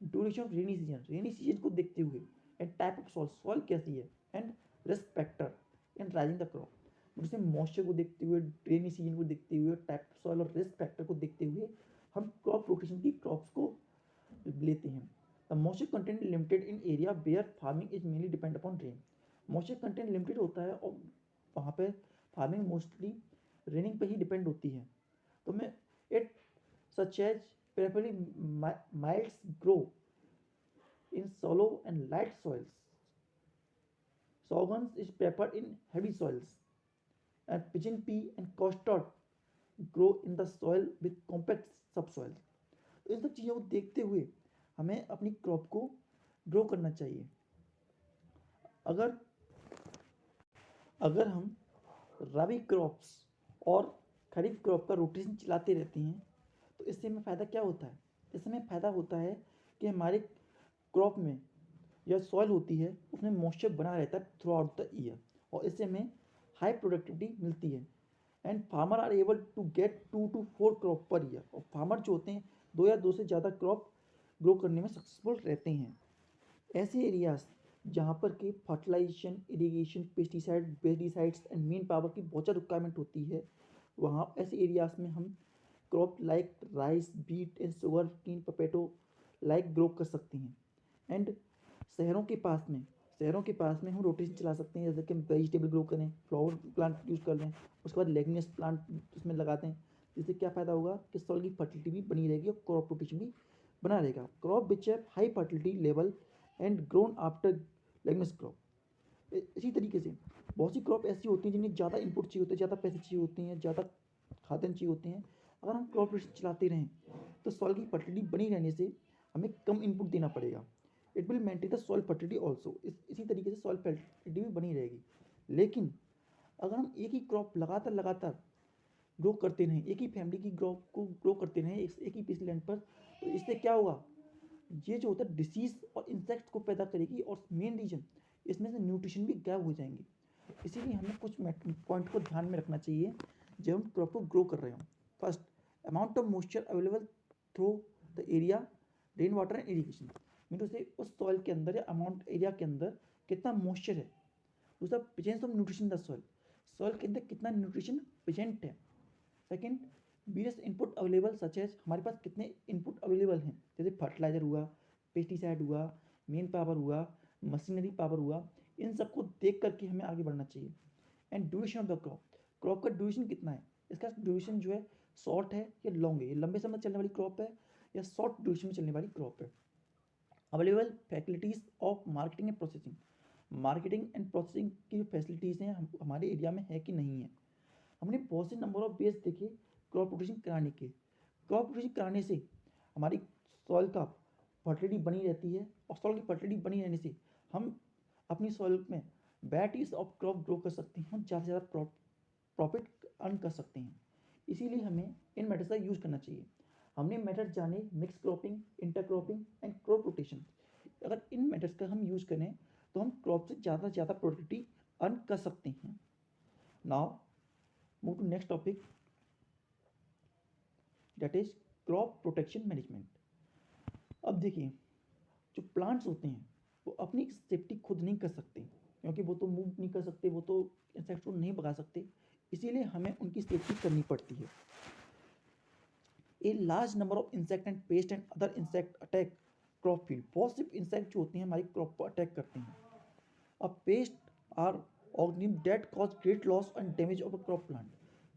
Speaker 1: ड्यूरेशन ऑफ रेनी सीजन को देखते हुए, एंड टाइप ऑफ सॉइल कैसी है, and risk factor in rising the crop. जैसे मॉइस्चर को देखते हुए, रेनी सीजन को देखते हुए, टाइप ऑफ सॉइल और रिस्क फैक्टर को देखते हुए हम क्रॉप रोटेशन की क्रॉप्स को लेते हैं। The moisture content limited in area where farming is mainly depend upon rain. Moisture content limited होता है और वहाँ पे फार्मिंग मोस्टली रेनिंग पे ही डिपेंड होती है। तो मैं it such as preferably mites grow in shallow and light soils. Sorghum is preferred in heavy soils, and pigeon pea and custard grow in the soil with compact subsoil. तो इन सब चीज़ों को देखते हुए हमें अपनी क्रॉप को ग्रो करना चाहिए। अगर अगर हम रबी क्रॉप्स और खरीफ क्रॉप का रोटेशन चलाते रहते हैं तो इससे हमें फ़ायदा क्या होता है? इससे हमें फ़ायदा होता है कि हमारे क्रॉप में या सॉइल होती है उसमें मॉइस्चर बना रहता है थ्रू आउट द ईयर, और इससे हमें हाई प्रोडक्टिविटी मिलती है। And farmer are able to get 2 to 4 crop per year, और फार्मर जो होते हैं 2 या 2 से ज़्यादा क्रॉप ग्रो करने में सक्सेसफुल रहते हैं। ऐसे एरियाज जहाँ पर कि fertilisation, irrigation, pesticides and manpower की बहुत ज़्यादा रिक्वायरमेंट होती है, वहाँ ऐसे एरियाज में हम crop like rice, wheat and sugarcane, potato like grow कर सकते हैं। एंड शहरों के पास में हम रोटेशन चला सकते हैं, जैसे कि हम वेजिटेबल ग्रो करें, फ्लावर प्लांट यूज़ कर लें, उसके बाद लेग्यूमिनस प्लांट उसमें लगाते हैं, जिससे क्या फ़ायदा होगा कि सॉइल की फर्टिलिटी भी बनी रहेगी और क्रॉप रोटेशन भी बना रहेगा। Crop which have high fertility level and grown after leguminous crop. इसी तरीके से बहुत सी क्रॉप ऐसी होती हैं जिन्हें ज़्यादा इनपुट चाहिए होते हैं, ज़्यादा पैसे चाहिए होते हैं, ज़्यादा खाद्यान्न चाहिए होते हैं। अगर हम क्रॉप रोटेशन चलाते रहें तो सॉइल की फर्टिलिटी बनी रहने से हमें कम इनपुट देना पड़ेगा। It will maintain the soil fertility also. इसी तरीके से सॉइल फर्टिलिटी भी बनी रहेगी। लेकिन अगर हम एक ही क्रॉप लगातार ग्रो करते रहें, एक ही फैमिली की क्रॉप को ग्रो करते रहें एक ही पीस लैंड पर, तो इससे क्या होगा, ये जो होता है डिसीज़ और इंसेक्ट्स को पैदा करेगी, और मेन रीजन इसमें से न्यूट्रिशन भी गायब हो जाएंगे। इसीलिए हमें कुछ पॉइंट को ध्यान में रखना चाहिए जब हम क्रॉप को ग्रो कर रहे हों। First, amount of moisture available through the area, rain water and irrigation. Mean से उस सॉइल के अंदर या अमाउंट एरिया के अंदर कितना मॉइस्चर है। दूसरा, presence of nutrition the soil, soil के अंदर कितना न्यूट्रिशन प्रेजेंट है। Second, various input available such as, हमारे पास कितने इनपुट अवेलेबल हैं, जैसे फर्टिलाइजर हुआ, पेस्टिसाइड हुआ, मेन पावर हुआ, मशीनरी पावर हुआ। इन सबको देख करके हमें आगे बढ़ना चाहिए। And duration of the crop, crop का ड्यूरेशन कितना है, इसका ड्यूरेशन जो है शॉर्ट है या लॉन्ग है, ये लंबे समय चलने वाली क्रॉप है या शॉर्ट ड्यूरेशन में चलने वाली क्रॉप है। Available facilities of marketing and processing, marketing and processing की जो फैसिलिटीज़ हैं हमारे एरिया में है कि नहीं है। हमने बहुत से नंबर ऑफ बेस देखे क्रॉप रोटेशन कराने के। क्रॉप रोटेशन कराने से हमारी सॉइल का फर्टिलिटी बनी रहती है, और सॉइल की फर्टिलिटी बनी रहने से हम अपनी सॉइल में वैराइटीज़ ऑफ क्रॉप ग्रो कर सकते हैं, हम ज़्यादा से ज़्यादा प्रॉफिट अर्न कर सकते हैं। इसीलिए हमें इन मेथड्स का यूज़ करना चाहिए। हमने मेथड जाने mix cropping, intercropping and crop rotation. अगर इन मेथड्स का हम यूज़ करें तो हम क्रॉप से ज़्यादा से ज़्यादा प्रोडक्टिविटी अर्न कर सकते हैं। Now move to next topic, that is crop protection management. अब देखिए, जो प्लांट्स होते हैं वो अपनी सेफ्टी खुद नहीं कर सकते, क्योंकि वो तो मूव नहीं कर सकते, वो तो इंसेक्ट्स को नहीं भगा सकते, इसीलिए हमें उनकी सेफ्टी करनी पड़ती है। A large number of insect and paste and other insect attack crop field. बहुत से इंसेक्ट जो होते हैं हमारी क्रॉप पर अटैक करते हैं। अब pest are organism that cause great loss and damage of a crop plant.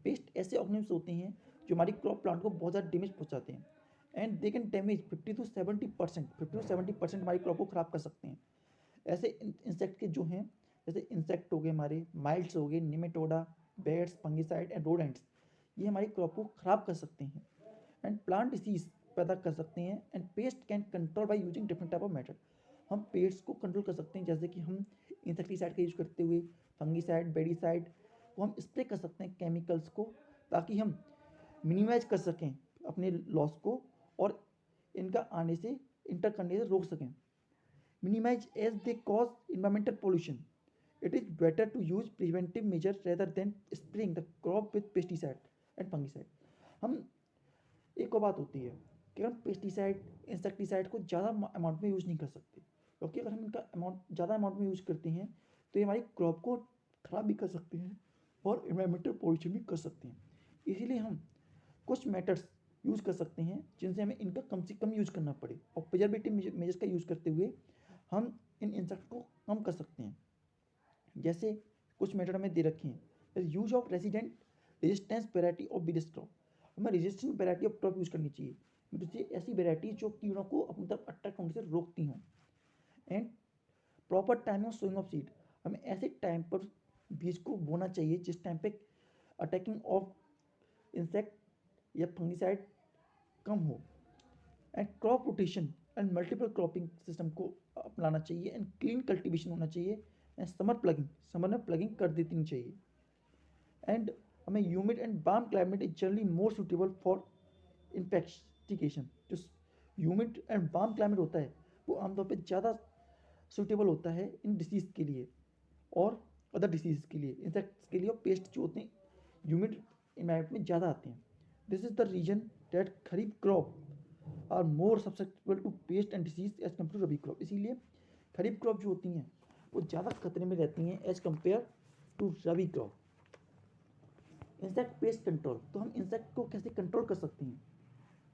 Speaker 1: Pest ऐसे ऑर्गेनिज्म होते हैं जो हमारी क्रॉप प्लांट को बहुत ज़्यादा डैमेज पहुंचाते हैं and they can damage 50 to 70% हमारी क्रॉप को ख़राब कर सकते हैं। ऐसे इंसेक्ट के जो हैं, जैसे इंसेक्ट हो गए हमारे, माइल्ड्स हो गए, nematoda, weeds, fungicide and rodents, ये हमारी क्रॉप को ख़राब कर सकते हैं एंड प्लांट डिसीज पैदा कर सकते हैं। And paste can control by using different type of method. हम पेस्ट को कंट्रोल कर सकते हैं, जैसे कि हम इंसेक्टिसाइड का यूज करते हुए फंगिसाइड, बेडिसाइड को हम स्प्रे कर सकते हैं केमिकल्स को, ताकि हम मिनिमाइज कर सकें अपने लॉस को और इनका आने से इंटर करने से रोक सकें। Minimise as they cause environmental pollution, it is better to use preventive measure rather than spraying the crop with pesticide and fungicide. हम एक और बात होती है कि हम पेस्टिसाइड, इंसेक्टिसाइड को ज़्यादा अमाउंट में यूज़ नहीं कर सकते, क्योंकि अगर हम इनका अमाउंट ज़्यादा अमाउंट में यूज़ करते हैं तो ये हमारी क्रॉप को ख़राब भी कर सकते हैं और इन्वायरमेंटल पोल्यूशन भी कर सकते हैं। इसीलिए हम कुछ मेथड्स यूज़ कर सकते हैं जिनसे हमें इनका कम से कम यूज़ करना पड़े, और प्रिजर्वेटिव मेजर्स का यूज़ करते हुए हम इन इंसेक्ट को कम कर सकते हैं। जैसे कुछ मेथड हमें दे रखे हैं, use of resistant resistance variety of biggest crop. हमें resistant variety of crop use करनी चाहिए, जैसे ऐसी वेराइटी जो कीड़ों को अपनी तरफ अट्रैक्ट होने से रोकती हों। And proper time of sowing of seed, हमें ऐसे टाइम पर बीज को बोना चाहिए जिस टाइम पे अटैकिंग ऑफ इंसेक्ट या फंगिसाइड कम हो। And crop rotation and multiple cropping system को अपनाना चाहिए एंड क्लीन कल्टीवेशन होना चाहिए एंड समर में प्लगिंग कर देनी चाहिए। एंड हमें humid and warm climate is generally more suitable for investigation. जो ह्यूमिड एंड वार्म क्लाइमेट होता है वो आमतौर पे ज़्यादा सुटेबल होता है इन डिसीज़ के लिए और अदर डिसीज़ के लिए, इंसेक्ट्स के लिए, और पेस्ट जो होते हैं ह्यूमिड इन्वायरमेंट में ज़्यादा आते हैं। This is the reason that kharif crop are more susceptible to pest and disease as compare to rabi crop. इसीलिए खरीफ क्रॉप जो होती हैं वो ज़्यादा खतरे में रहती हैं as compare to rabi crop. Insect pest control, तो हम इंसेक्ट को कैसे कंट्रोल कर सकते हैं?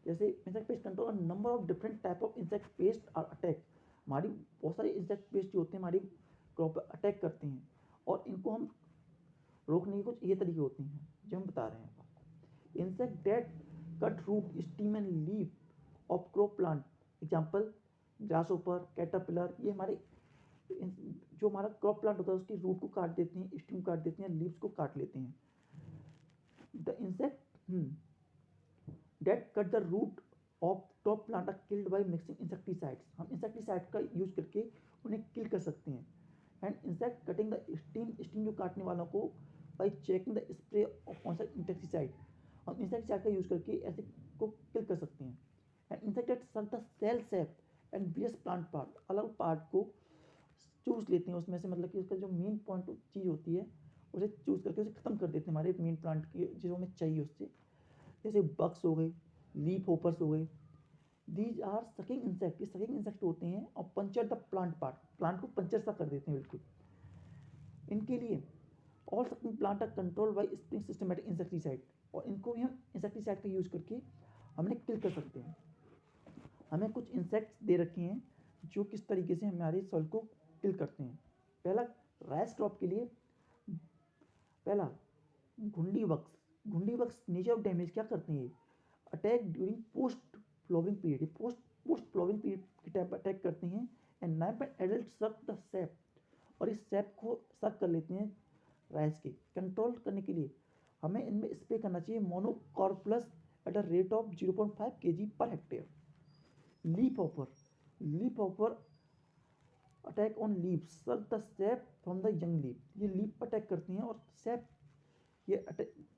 Speaker 1: जैसे insect pest control, number of different type of insect pest are attack. हमारी बहुत सारे इंसेक्ट पेस्ट जो होते हैं हमारी क्रॉप पर अटैक करते हैं और इनको हम रोकने के कुछ ये तरीके होते हैं जो हम बता रहे हैं आपको। Insect that cut root stem and leaf of crop plant, example grasshopper, caterpillar, ये हमारे जो हमारा क्रॉप प्लांट होता है उसकी रूट को काट देते हैं, स्टीम काट देते हैं, लीव्स को काट लेते हैं। The insect that cut the root of top plant are killed by mixing insecticides. हम इंसेक्टिसाइड का यूज करके उन्हें किल कर सकते हैं। And insect cutting the stem जो काटने वालों को by checking the spray of insecticide, हम इंसेक्टिसाइड का यूज करके ऐसे को किल कर सकते हैं। And insect that suck the cell sap and various plant part, अलग पार्ट को चूस लेते हैं उसमें से, मतलब कि उसका जो मेन पॉइंट चीज़ होती है उसे चूज करके उसे ख़त्म कर देते हैं हमारे मेन प्लांट की जो हमें चाहिए उससे। जैसे बग्स हो गए, लीफ होपर्स हो गए, दीज आर सकिंग इंसेक्ट, ये सकिंग इंसेक्ट होते हैं और puncture the plant part, plant को पंचर सा कर देते हैं बिल्कुल। इनके लिए all sucking plant are control by spraying systematic insecticide, और इनको भी हम इंसेक्टिसाइड का यूज़ करके हमने किल कर सकते हैं। हमें कुछ इंसेक्ट्स दे रखे हैं जो किस तरीके से हमारे सॉइल को किल करते हैं। पहला राइस क्रॉप के लिए, पहला घुंडी बग्स। घुंडी बग्स नेचर ऑफ डैमेज क्या करते हैं, attack during post flowering period, post flowering period के टाइम पर अटैक करते हैं। एंड नाइन पर एडल्ट सक द सैप, और इस सैप को सक कर लेते हैं राइस के। कंट्रोल करने के लिए हमें इनमें स्प्रे करना चाहिए monocrotophos at a rate of 0.5 kg पर hectare. Leaf hopper attack on leaf, suck the sap from the young leaf, ये लीफ पर अटैक करती हैं और सैप ये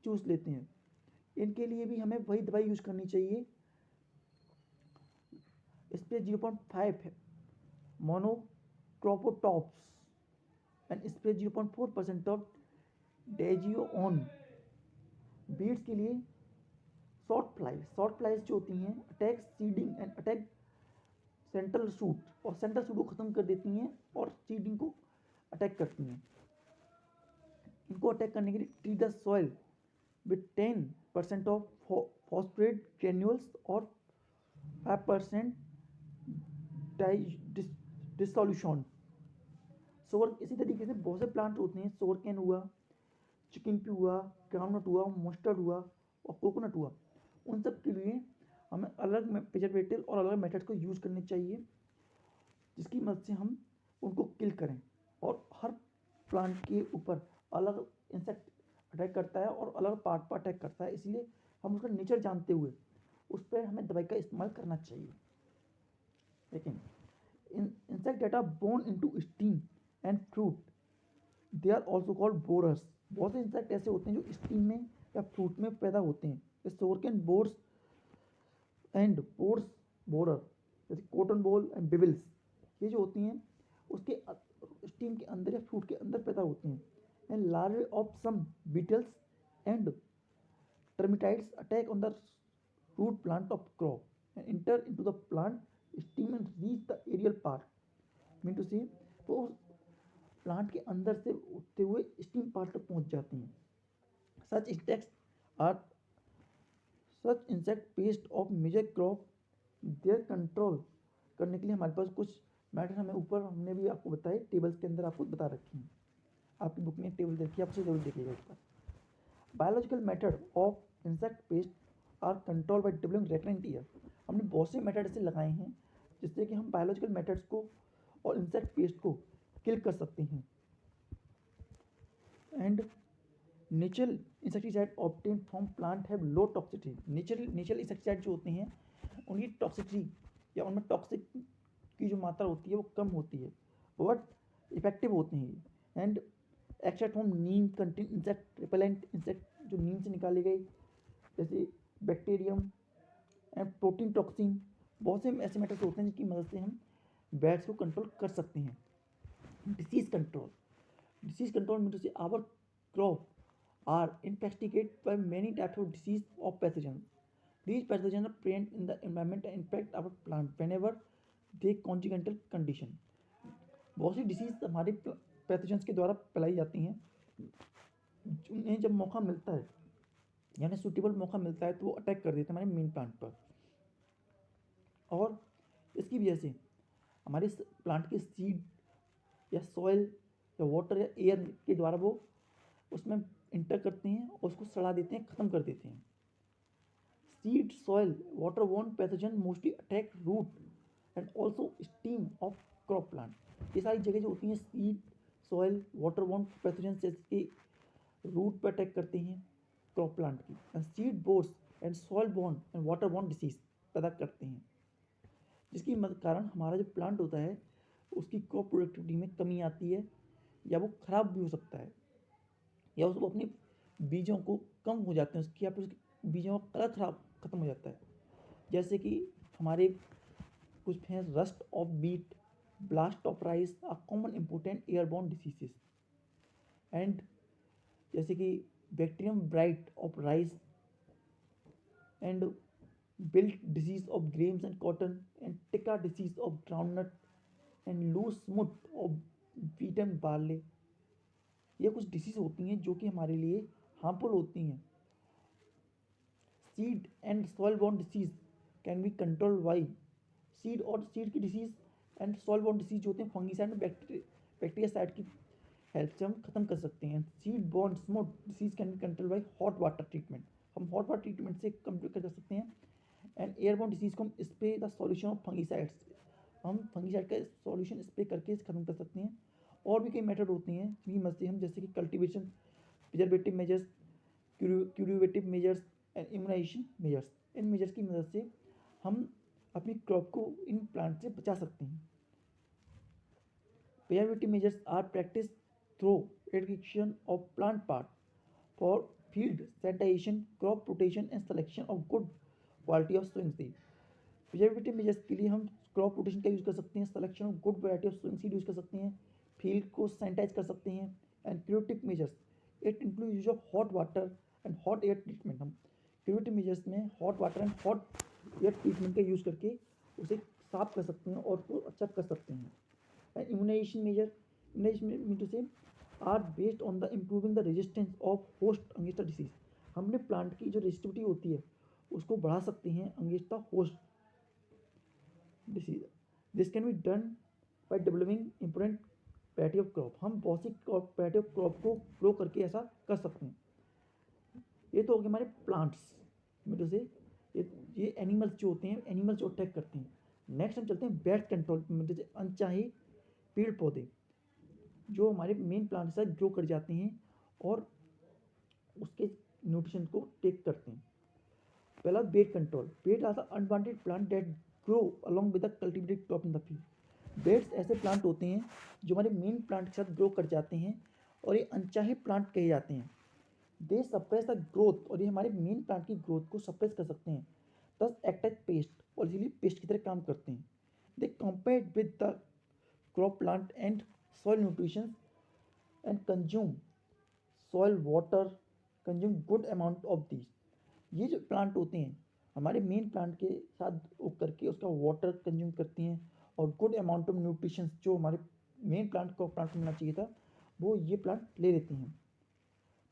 Speaker 1: चूस लेते हैं। इनके लिए भी हमें वही दवाई यूज करनी चाहिए, स्प्रे 0.5 है मोनोक्रोपोटॉप्स एंड स्प्रे 0.4% ऑफ डेजियोन। बीड्स के लिए शॉर्ट फ्लाइज जो होती हैं attack seeding and attack central suit, और सेंट्रल सूट को ख़त्म कर देती हैं और सीडिंग को अटैक करती हैं। इनको अटैक करने के लिए treat the soil with 10% of phosphate granules or 5% dissolution. सोर इसी तरीके से बहुत से प्लांट होते हैं, सोर कैन हुआ, चिकन पी हुआ, ग्राउंडनट हुआ, मस्टर्ड हुआ और कोकोनट हुआ। उन सब के लिए हमें अलग प्रिजर्वेटिव और अलग मेथड को यूज़ करने चाहिए, जिसकी मदद से हम उनको किल करें। और हर प्लांट के ऊपर अलग इंसेक्ट अटैक करता है और अलग पार्ट पर अटैक करता है, इसलिए हम उसका नेचर जानते हुए उस पर हमें दवाई का इस्तेमाल करना चाहिए। लेकिन insect that are born into steam and fruit, they are also called borers। बहुत से इंसेक्ट ऐसे होते हैं जो स्टीम में या फ्रूट में पैदा होते हैं, जैसे सोरकेन बोर्स एंड बोर्स बोरर, जैसे कॉटन बॉल एंड बिबल्स, ये जो होती हैं उसके स्टीम के अंदर या फ्रूट के अंदर पैदा होते हैं। And larvae of some beetles and termites attack on the root plant of crop and enter into the plant stem and reach the aerial part, mean to say वो प्लांट के अंदर से उठते हुए स्टीम पार्ट तक पहुंच जाते हैं। Such insects are such insect pest of major crop, their control करने के लिए हमारे पास कुछ मैटर हमें ऊपर हमने भी आपको बताए, टेबल्स के अंदर आपको बता रखी हैं। आपकी बुक में टेबल देखिए, आपसे टेबल देखिएगा ऊपर। Biological method of insect pest are control by developing recurrent year. हमने बहुत से मेथड ऐसे लगाए हैं जिससे कि हम बायोलॉजिकल मेथड्स को और इंसेक्ट पेस्ट को किल कर सकते हैं। And natural insecticide obtain from plant have low toxicity. Natural insecticide जो होते हैं उनकी टॉक्सिसिटी या उनमें टॉक्सिक की जो मात्रा होती है वो कम होती है, बट इफेक्टिव होते हैं। And extract from Neem contain insect repellent, insect जो नीम से निकाले गए जैसे बैक्टीरियम एंड प्रोटीन टॉक्सिन, बहुत से ऐसे मेथड्स होते हैं जिनकी मदद से हम बैट्स को कंट्रोल कर सकते हैं। Disease control mean to say our crop are investigate by many types of disease of pathogen. These pathogens are present in the environment and impact our plant whenever they congenital condition। बहुत सी disease हमारे pathogens के द्वारा फैलाई जाती हैं, उन्हें जब मौका मिलता है यानी सूटेबल मौका मिलता है तो वो अटैक कर देते हैं हमारे मेन प्लांट पर। और इसकी वजह से हमारे प्लांट के सीड या सॉइल या वाटर या एयर के द्वारा वो उसमें इंटर करते हैं और उसको सड़ा देते हैं, ख़त्म कर देते हैं। Seed, soil, water borne pathogen mostly attack root and also stem of crop plant. ये सारी जगह जो होती हैं seed, soil, water borne pathogen जैसे रूट पर अटैक करते हैं क्रॉप प्लांट की, and seed borne and soil borne and water borne disease पैदा करते हैं, जिसकी कारण हमारा जो प्लांट होता है उसकी क्रॉप प्रोडक्टिविटी में कमी आती है या वो ख़राब भी हो सकता है, या उसको अपने बीजों को कम हो जाते हैं उसकी, या फिर उसके बीजों का कलर खराब ख़त्म हो जाता है। जैसे कि हमारे कुछ हैं rust of wheat, blast of rice are common important airborne diseases. And जैसे कि bacterium blight of rice and wilt disease of grains and cotton and tikka disease of groundnut and loose smut of wheat and barley, ये कुछ disease होती हैं जो कि हमारे लिए हार्मफुल होती हैं। Seed and soil borne disease can be control by seed, और सीड की disease and soil borne disease होते हैं फंगीसाइड और बैक्टीरियासाइड की हेल्प से हम खत्म कर सकते हैं। Seed borne smut disease can be control by hot water treatment, हम हॉट वाटर ट्रीटमेंट से कंट्रोल कर सकते हैं। एंड एयरबोर्न डिसीज को हम spray the solution of fungicides, हम फंगीसाइड का सॉल्यूशन स्प्रे करके खत्म कर सकते हैं। और भी कई मेथड होती हैं जिनकी मदद से हम, जैसे कि cultivation, preservative measures, curative measures and immunization measures, इन मेजर्स की मदद से हम अपनी क्रॉप को इन प्लांट से बचा सकते हैं। Preservative measures are practice through addiction of plant part for field sanitization, crop protection and selection of good quality of sowing seed. Preservative measures के लिए हम क्रॉप प्रोटेक्शन का यूज़ कर सकते हैं, selection of good variety of sowing seed use कर सकते हैं, फील्ड को सैनिटाइज कर सकते हैं। And curative measures it include use of hot water and hot air treatment. हम क्यूरेटिव मेजर्स में hot water and hot air treatment का यूज़ करके उसे साफ कर सकते हैं और उसको अच्छा कर सकते हैं। एंड इम्यूनाइजेशन मेजर से are based on the improving the resistance of host against the disease. हम अपने प्लांट की जो रेजिस्टिविटी होती है उसको बढ़ा सकते हैं against the host disease. This can be done by developing important variety of crop. हम बहुत सी वैरायटी ऑफ क्रॉप को ग्रो करके ऐसा कर सकते हैं। ये तो हो गए हमारे प्लांट्स मतलब से ये एनिमल्स जो होते हैं, एनिमल्स जो अटैक करते हैं। नेक्स्ट हम चलते हैं पेस्ट कंट्रोल मतलब से अनचाहे पेड़ पौधे जो हमारे मेन प्लांट के साथ ग्रो कर जाते हैं और उसके न्यूट्रिशन को टेक करते हैं। पहला weed control. Weed are the unwanted plant that grow along with the cultivated crop in the field. Weeds ऐसे प्लांट होते हैं जो हमारे मेन प्लांट के साथ ग्रो कर जाते हैं और ये अनचाहे प्लांट कहे जाते हैं। दे सप्रेस द ग्रोथ और ये हमारे मेन प्लांट की ग्रोथ को सप्रेस कर सकते हैं। दस एक्ट एज पेस्ट और इसीलिए पेस्ट की तरह काम करते हैं। They compete with the crop plant and soil nutrition and consume soil water, consume good amount of this. ये जो प्लांट होते हैं हमारे मेन प्लांट के साथ उग करके उसका वाटर कंज्यूम करती हैं और गुड अमाउंट ऑफ न्यूट्रिशन जो हमारे मेन प्लांट को मिलना चाहिए था वो ये प्लांट ले लेते हैं।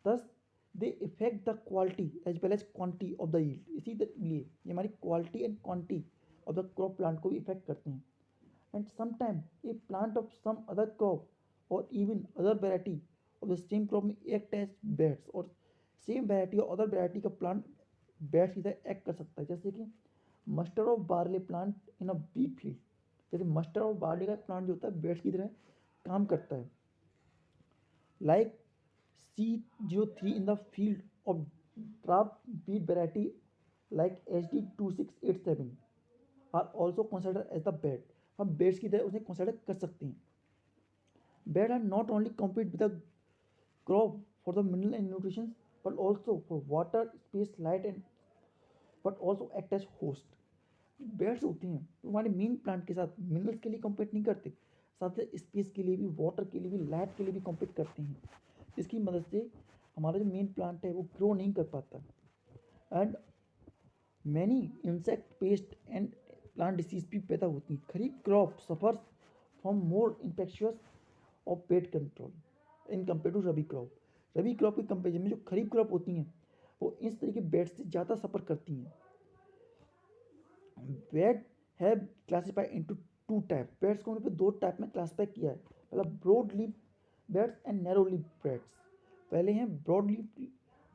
Speaker 1: Thus they effect the quality as well as quantity of the yield. इसी लिए ये हमारी quality and quantity of the crop plant को भी इफेक्ट करते हैं। And sometime a plant of some other crop और even other variety of the same crop में एक्ट एज बेड्स और सेम वेराइटी और अदर वेराइटी का प्लांट बेड्स की तरह एक्ट कर सकता है। जैसे कि mustard of barley plant in a beet field. जैसे मस्टर्ड ऑफ बार्ले का प्लांट जो होता है बेड्स की तरह काम करता है। Like C03 in the field of drab beet variety like HD2687 are also considered as the bed। हम बेड्स की तरह उसे कंसिडर कर सकते हैं। Weed are not only compete with the crop for the mineral and nutrition but also for water, space, light and but also act as host। Beds होते हैं तो हमारे मेन प्लांट के साथ मिनरल्स के लिए कम्पीट नहीं करते, साथ ही स्पेस के लिए भी, वाटर के लिए भी, लाइट के लिए भी कम्पीट करते हैं। इसकी मदद से हमारा जो मेन प्लांट है वो ग्रो नहीं कर पाता। And many insect pest and plant disease भी पैदा होती हैं। Kharif crop suffers from more infectious of pest control in compare to rabi crop. Rabi crop के कंपेरिजन में जो खरीफ क्रॉप होती हैं वो इस तरीके बेड से ज़्यादा सफ़र करती हैं। बेड है classified into two type. Weeds को उन्होंने दो टाइप में क्लासीफाई किया है। पहला broad leaf weeds and narrow leaf weeds. पहले हैं ब्रॉड लीफ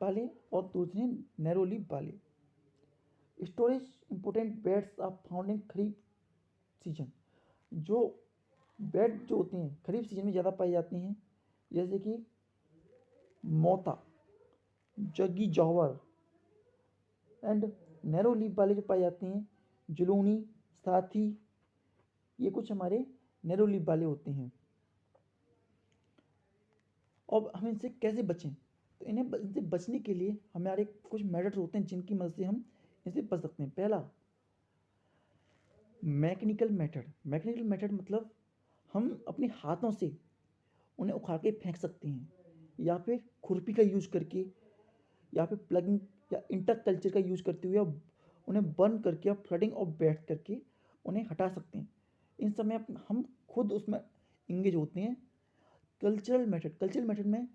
Speaker 1: वाले और दूसरे हैं नैरो लीफ वाले। Storage important weeds are found in kharif season. जो बेड जो होते हैं खरीफ सीजन में ज़्यादा पाई जाती हैं जैसे कि मोता, जगी जौहर एंड नैरो लीफ वाले जो पाए जाते हैं जुलूनी, साथी, ये कुछ हमारे नैरो लीफ वाले होते हैं। और हम इनसे कैसे बचें? तो इनसे बचने के लिए हमारे कुछ मेथड्स होते हैं जिनकी मदद से हम इनसे बच सकते हैं। पहला मैकेनिकल मेथड। मैकेनिकल मेथड मतलब हम अपने हाथों से उन्हें उखाड़ के फेंक सकते हैं या फिर खुरपी का यूज करके या फिर प्लगिंग या इंटरकल्चर का यूज करते हुए उन्हें बर्न करके या फ्लडिंग और बैठ करके उन्हें हटा सकते हैं। इन समय हम खुद उसमें इंगेज होते हैं। कल्चरल मेथड में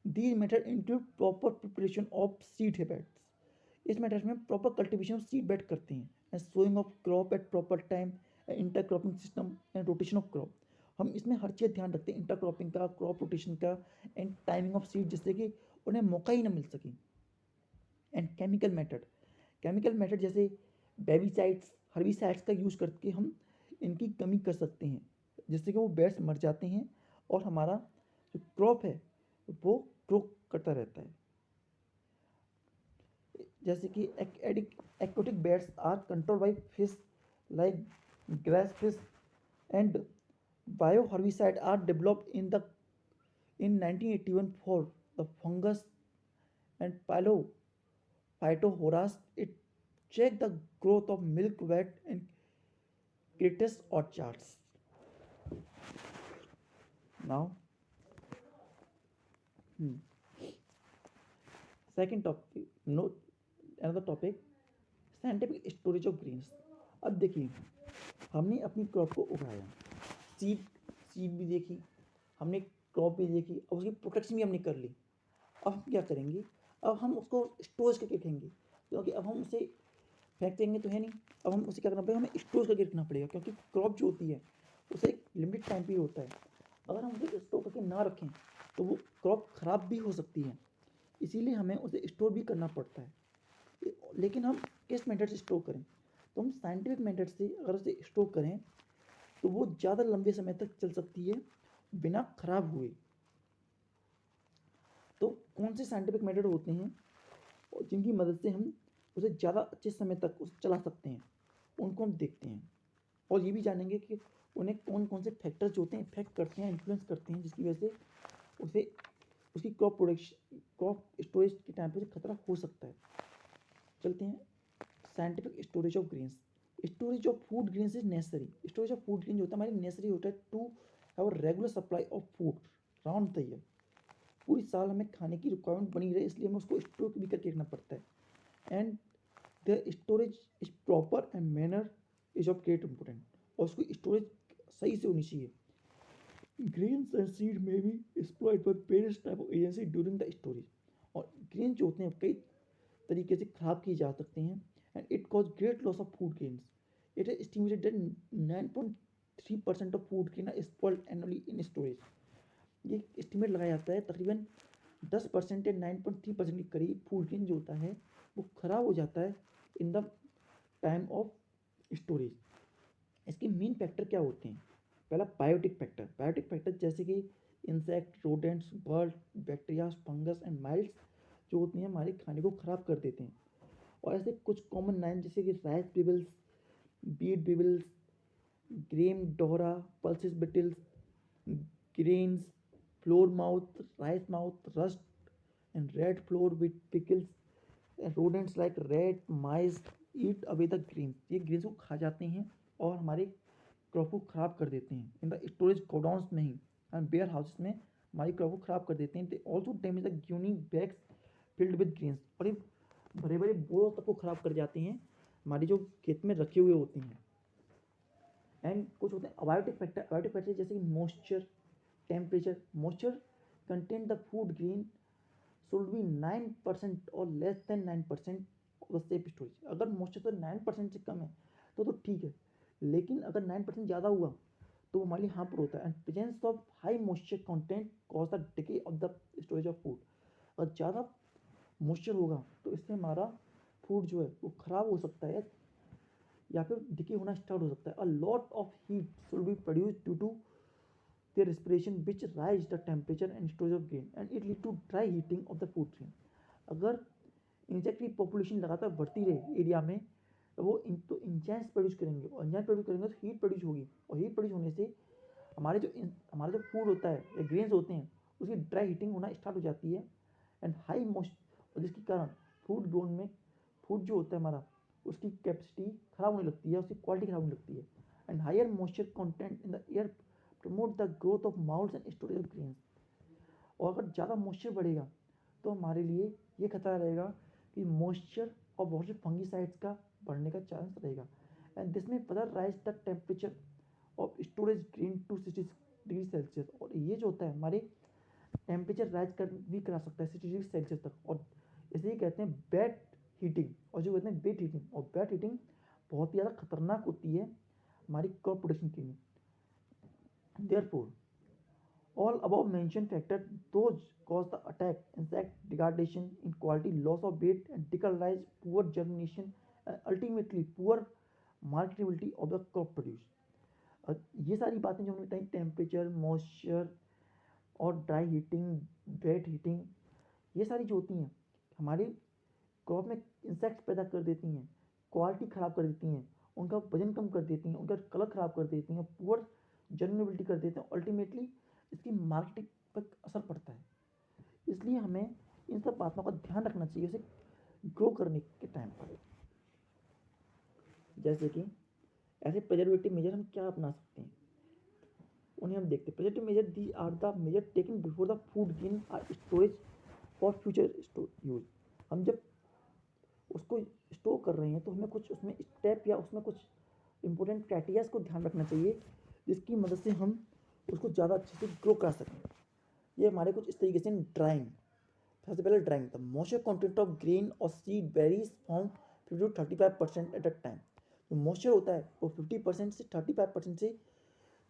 Speaker 1: these method include proper preparation of seed beds. इस मेथड में proper cultivation of seed bed करते हैं and sowing of crop at proper time, intercropping system and rotation of crop. हम इसमें हर चीज़ ध्यान रखते हैं, इंटरक्रॉपिंग का, क्रॉप रोटेशन का एंड टाइमिंग ऑफ सीड, जिससे कि उन्हें मौका ही ना मिल सके। एंड केमिकल मेथड जैसे बेबीसाइड्स, हर्बिसाइड्स का यूज़ करके हम इनकी कमी कर सकते हैं जिससे कि वो बेड्स मर जाते हैं और हमारा जो क्रॉप है वो ग्रो करता रहता है। जैसे कि aquatic weeds are control by fish like grass fish and bio herbicide are developed in 1981 for the fungus and Phytophthora. It check the growth of milkweed and Cretaceous orchards. Now, second topic, another topic, scientific storage of grains. अब देखिए हमने अपनी crop को उगाया, seed भी देखी, हमने crop भी देखी और उसकी प्रोटेक्शन भी हमने कर ली। अब हम क्या करेंगे, अब हम उसको स्टोरेज करके रखेंगे, क्योंकि अब हम उसे फेंक देंगे तो है नहीं, अब हम उसे क्या करना पड़ेगा, हमें स्टोर करके रखना पड़ेगा, क्योंकि क्रॉप जो होती है उसे एक लिमिटेड टाइम पीरियड होता है। अगर हम उसे स्टोर करके ना रखें तो वो क्रॉप ख़राब भी हो सकती है, इसीलिए हमें उसे स्टोर भी करना पड़ता है। लेकिन हम किस मेथड से स्टोर करें, तो हम साइंटिफिक मेथड से अगर उसे स्टोर करें तो वो ज़्यादा लंबे समय तक चल सकती है बिना खराब हुए। तो कौन से साइंटिफिक मेथड होते हैं और जिनकी मदद से हम उसे ज़्यादा अच्छे समय तक उसे चला सकते हैं, उनको हम देखते हैं। और ये भी जानेंगे कि उन्हें कौन कौन से फैक्टर्स जो होते हैं इफेक्ट करते हैं, इन्फ्लुएंस करते हैं, जिसकी वजह से उसे उसकी क्रॉप स्टोरेज के टाइम पर खतरा हो सकता है। चलते हैं scientific storage of grains. Storage of food grains is necessary. Storage of food grain जो होता है हमारे नेसेसरी होता है to have regular supply of food round the year. पूरी साल हमें खाने की रिक्वायरमेंट बनी रहे, इसलिए हमें उसको स्टोर भी करके रखना पड़ता है। And the storage is proper and manner is of great important. और उसकी स्टोरेज सही से होनी चाहिए। ग्रेन्स एंड सीड में भी exploit by various type of agency during the storage. और ग्रेन जो होते हैं कई तरीके से खराब किए जा सकते हैं। And it cause great loss of food grains. It is estimated that 9.3% of food grain are spoiled annually in storage. ये एस्टिमेट लगाया जाता है तकरीबन 10% या 9.3% के करीब फूड ग्रेन जो होता है वो ख़राब हो जाता है in the time of storage. इसके मेन फैक्टर क्या होते हैं? पहला बायोटिक फैक्टर। बायोटिक फैक्टर जैसे कि insect, rodents, bird, bacteria, fungus and miles जो होती हैं हमारे खाने को ख़राब कर देते हैं। और ऐसे कुछ कॉमन नाम जैसे कि rice weevils, wheat weevils, gram डोहरा, pulse beetles, grains, flour moth, rice moth, rust and red flour with pickles. Rodents like rat, mice eat away the grains. ये ग्रेन्स को खा जाते हैं और हमारे क्रॉप को ख़राब कर देते हैं इन द स्टोरेज गोडाउंस में ही एंड वेयर हाउसेस में हमारी क्रॉप को ख़राब कर देते हैं। They also damage the gunny bags filled with grains. और ये बड़े बड़े बोरों तक को ख़राब कर जाते हैं हमारी जो खेत में रखे हुए होते हैं। एंड कुछ होते हैं अबायोटिक फैक्टर। अबायोटिक फैक्टर जैसे कि moisture, temperature. Moisture content the food grain should be 9% और less than 9% of the safe storage. अगर मॉइस्चर तो 9% से कम है तो ठीक है, लेकिन अगर 9% ज़्यादा हुआ तो वो हमारे लिए हार्मफुल होता है। And presence of high moisture content cause the decay of the storage of food. अगर ज़्यादा मॉइस्चर होगा तो इससे हमारा फूड जो है वो ख़राब हो सकता है या फिर डिके होना स्टार्ट हो सकता है। A lot of heat should be produce due to their respiration which rise the temperature and storage of grain and it lead to dry heating of the food grain। अगर insect की population लगातार बढ़ती रहे area में तो वो तो इंजेंस produce करेंगे और इंजेंस प्रोड्यूस करेंगे तो हीट प्रोड्यूस होगी और हीट प्रोड्यूस होने से हमारा जो फूड होता है या ग्रेन्स होते हैं उसकी ड्राई हीटिंग होना स्टार्ट हो जाती है एंड हाई मॉइस्चर। और जिसके कारण फूड ग्रोन में फूड जो होता है हमारा उसकी कैपेसिटी ख़राब होने लगती है, उसकी क्वालिटी ख़राब होने लगती है। And higher moisture content in the air promote the growth of moulds and storage of grains. और अगर ज़्यादा मॉइस्चर बढ़ेगा तो हमारे लिए ये खतरा रहेगा कि मॉइस्चर और बहुत से फंगीसाइड्स का बढ़ने का चांस रहेगा। And this may further raise the temperature of storage grain to 60 degree Celsius. और ये जो होता है हमारे टेम्परेचर राइज कर भी करा सकता है 60 डिग्री सेल्सियस तक। और इसे कहते हैं बैड हीटिंग और जो कहते हैं वेट हीटिंग। और बैड हीटिंग बहुत ही ज़्यादा खतरनाक होती है हमारी क्रॉप प्रोडक्शन के लिए। Therefore, all above mentioned factors those cause the attack, insect degradation, inequality, loss of weight, and decay rise, poor germination, and ultimately poor marketability of the crop produce। ये सारी बातें जो हमने बताई टेम्परेचर, मॉइस्चर और dry heating, wait heating, ये सारी जो होती हैं हमारे क्रॉप में इंसेक्ट्स पैदा कर देती हैं, क्वालिटी ख़राब कर देती हैं, उनका वजन कम कर देती हैं, उनका कलर ख़राब कर देती हैं, पुअर जर्मिनेबिलिटी कर देते हैं। अल्टीमेटली इसकी मार्केटिंग पर असर पड़ता है। इसलिए हमें इन सब बातों का ध्यान रखना चाहिए उसे ग्रो करने के टाइम पर। जैसे कि ऐसे प्रिजर्वेटिव मेजर हम क्या अपना सकते हैं उन्हें हम देखते हैं। Preservative measure the are the measure taken before the food grain are storage for future use. हम जब उसको स्टोर कर रहे हैं तो हमें कुछ उसमें स्टेप या उसमें कुछ इंपॉर्टेंट क्राइटेरियाज को ध्यान रखना चाहिए जिसकी मदद से हम उसको ज़्यादा अच्छे से ग्रो कर सकें। ये हमारे कुछ इस तरीके से ड्राइंग। सबसे पहले drying, the moisture content of grain और seed varies from 50 to 35% at a time. जो मॉइस्चर होता है वो 50% से 35% से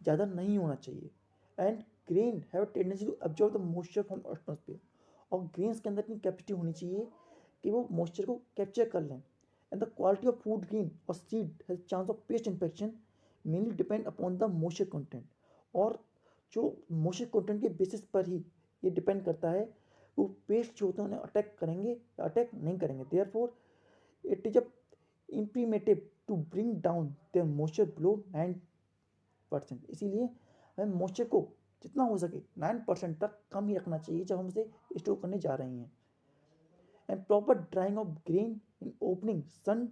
Speaker 1: ज़्यादा नहीं होना चाहिए। And grain have tendency to absorb the moisture from atmosphere, और ग्रेन्स के अंदर इतनी कैपेसिटी होनी चाहिए कि वो मॉइस्चर को कैप्चर कर लें। And the quality of food grain और seed has chance of pest infection mainly depend upon the moisture content, और जो मॉइस्चर कंटेंट के बेसिस पर ही ये डिपेंड करता है वो पेस्ट जो होते हैं उन्हें अटैक करेंगे या अटैक नहीं करेंगे। Therefore it is a imperative to bring down their moisture below 9%। इसीलिए हमें मॉइस्चर को जितना हो सके 9% तक कम ही रखना चाहिए जब हम इसे स्टोर करने जा रहे हैं। And proper drying of grain in opening sun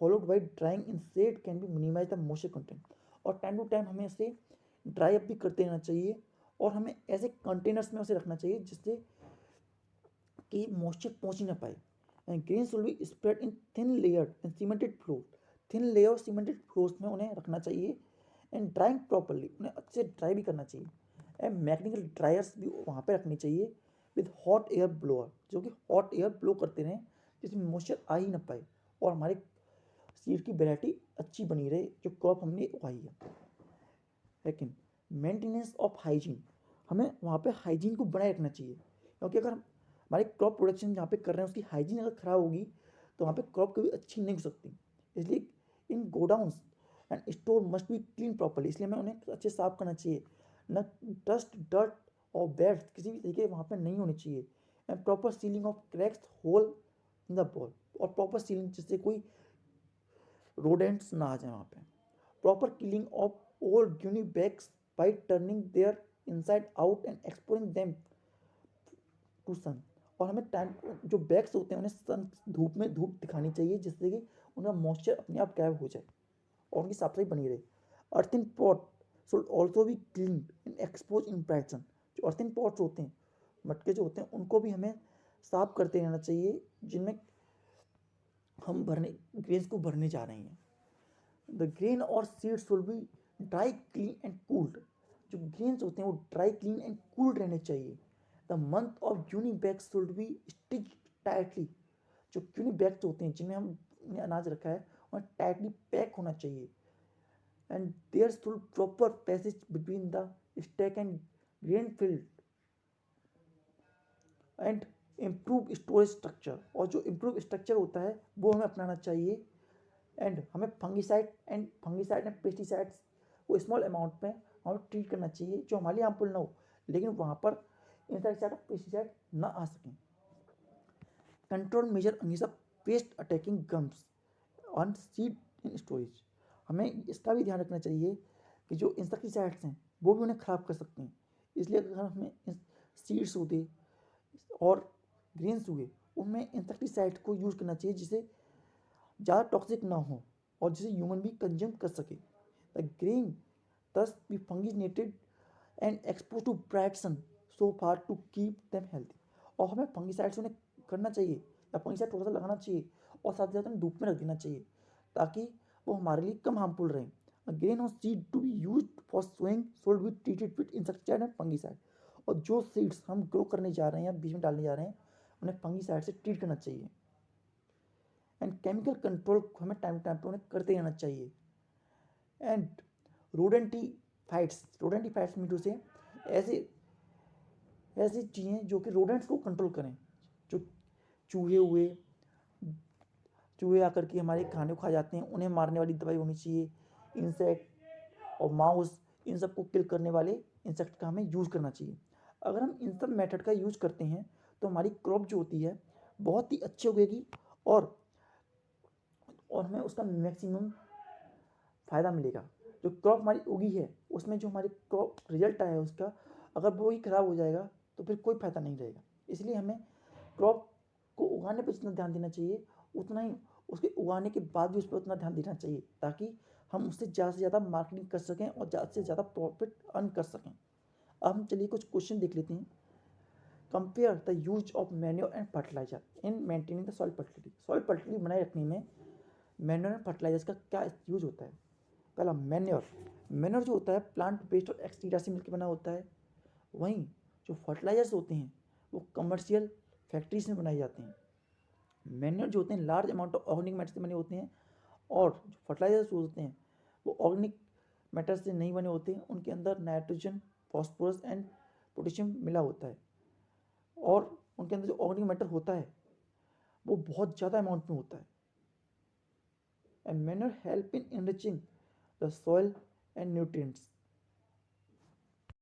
Speaker 1: followed by drying in shade can be minimize the moisture content. और टाइम टू टाइम हमें इसे ड्राई अप भी करते रहना चाहिए, और हमें ऐसे कंटेनर्स में उसे रखना चाहिए जिससे कि मॉइस्चर पहुंच ही ना पाए। And grains will be spread in thin layer and cemented floor, thin layer और सीमेंटेड फ्लोर्स में उन्हें रखना चाहिए। एंड ड्राइंग प्रॉपरली, उन्हें अच्छे ड्राई भी करना चाहिए। एंड मैकेनिकल ड्रायर्स भी वहाँ पे रखनी चाहिए विद हॉट एयर ब्लोअर, जो कि हॉट एयर ब्लो करते रहें जिसमें मॉइस्चर आ ही ना पाए और हमारे सीड की वैरायटी अच्छी बनी रहे जो क्रॉप हमने उगाई है। लेकिन मेंटेनेंस ऑफ हाइजीन, हमें वहाँ पे हाइजीन को बनाए रखना चाहिए, क्योंकि अगर हमारे क्रॉप प्रोडक्शन जहाँ पे कर रहे हैं उसकी हाइजीन अगर ख़राब होगी तो वहाँ पे क्रॉप कभी अच्छी नहीं हो सकती। इसलिए in godowns and store must be clean properly, इसलिए हमें उन्हें अच्छे साफ करना चाहिए। न डस्ट, डर्ट और बैट्स किसी भी तरीके वहाँ पे नहीं होने चाहिए। And proper sealing of cracks hole in the wall, और प्रॉपर सीलिंग जिससे कोई रोडेंट्स ना आ जाए वहाँ पे। Proper cleaning of old gunny bags by turning their inside out and exposing them to sun, और हमें टाइम जो बैग्स होते हैं उन्हें सन धूप में धूप दिखानी चाहिए जिससे कि उनका मॉइस्चर अपने आप गायब हो जाए और उनकी साफ सफाई बनी रहे। अर्थिन पॉट शुड ऑल्सो भी क्लीन इन एक्सपोज इन ब्राइट। जो अर्थिन पॉट्स होते हैं, मटके जो होते हैं, उनको भी हमें साफ करते रहना चाहिए जिनमें हम भरने ग्रेन्स को भरने जा रहे हैं। द ग्रेन और seeds will be dry, clean and cooled. जो ग्रेन्स होते हैं वो ड्राई, क्लीन एंड कूल्ड रहने चाहिए। The mouth of uni bags should be stitch tightly. जो यूनी बैग्स होते हैं जिनमें हमने अनाज रखा है वह टाइटली पैक होना चाहिए। And there should proper passage between the stack and grain field and improve storage structure. और जो इम्प्रूव स्ट्रक्चर होता है वो हमें अपनाना चाहिए। एंड हमें फंगिसाइड एंड पेस्टिसाइड्स को स्मॉल अमाउंट में हमें ट्रीट करना चाहिए जो हमारे लिए हार्मफुल ना हो, लेकिन वहाँ पर इंसेक्टिसाइड और पेस्टिसाइड ना आ सकें। Control measure against the paste attacking gums on seed in storage. हमें इसका भी ध्यान रखना चाहिए कि जो इंसेक्टिसाइड्स हैं वो भी उन्हें ख़राब कर सकते हैं। इसलिए अगर हमें सीड्स होते और ग्रेन्स हुए उनमें इंसेक्टिसाइड को यूज़ करना चाहिए जिसे ज़्यादा टॉक्सिक ना हो और जिसे ह्यूमन भी कंज्यूम कर सके। The grain thus be funginated and exposed to bright sun so far to keep them healthy। और हमें फंगिसाइड्स उन्हें करना चाहिए या फंगिसाइड थोड़ा सा लगाना चाहिए और साथ ही साथ उन्हें धूप में रख देना चाहिए ताकि वो हमारे लिए कम हार्मफुल रहें। ग्रेन और seed to be use for sowing should be treated with insecticide and fungicide. और जो सीड्स हम ग्रो करने जा रहे हैं या बीज में डालने जा रहे हैं उन्हें फंगिसाइड से ट्रीट करना चाहिए। एंड केमिकल कंट्रोल हमें टाइम टाइम पर उन्हें करते रहना चाहिए। एंड रोडेंटिफाइड्स मीटू से ऐसी चीज़ें जो कि रोडेंट्स को कंट्रोल करें। जो चूहे आकर के हमारे खाने को खा जाते हैं उन्हें मारने वाली दवाई होनी चाहिए। इंसेक्ट और माउस, इन सब को किल करने वाले इंसेक्ट का हमें यूज़ करना चाहिए। अगर हम इन सब मेथड का यूज़ करते हैं तो हमारी क्रॉप जो होती है बहुत ही अच्छी उगेगी और हमें उसका मैक्सिमम फ़ायदा मिलेगा। जो क्रॉप हमारी उगी है उसमें जो हमारी क्रॉप रिजल्ट आया है उसका अगर वो ही ख़राब हो जाएगा तो फिर कोई फ़ायदा नहीं रहेगा। इसलिए हमें क्रॉप को उगाने पर जितना ध्यान देना चाहिए उतना ही उसके उगाने के बाद भी उस पर उतना ध्यान देना चाहिए ताकि हम उससे ज़्यादा से ज़्यादा मार्केटिंग कर सकें और ज़्यादा से ज़्यादा प्रॉफिट अर्न कर सकें। अब हम चलिए कुछ क्वेश्चन देख लेते हैं। Compare the use of manure and fertilizer in maintaining the soil fertility. Soil fertility बनाए रखने में मैन्योर एंड फर्टिलाइजर्स का क्या यूज होता है। पहला मैन्योर जो होता है प्लांट बेस्ड और एक्सटीरिया से मिलकर बना होता है। वहीं जो फर्टिलाइजर्स होते हैं वो कमर्शियल फैक्ट्रीज में बनाई जाती हैं। मैन्योर जो होते हैं large amount of organic matter से बने होते हैं, और जो फर्टिलाइजर्स होते हैं वो ऑर्गेनिक मैटर से नहीं बने होते हैं, उनके अंदर नाइट्रोजन, फॉस्फोरस एंड पोटेशियम मिला होता है, और उनके अंदर जो ऑर्गेनिक मैटर होता है वो बहुत ज़्यादा अमाउंट में होता है। And manure help in enriching the soil and nutrients.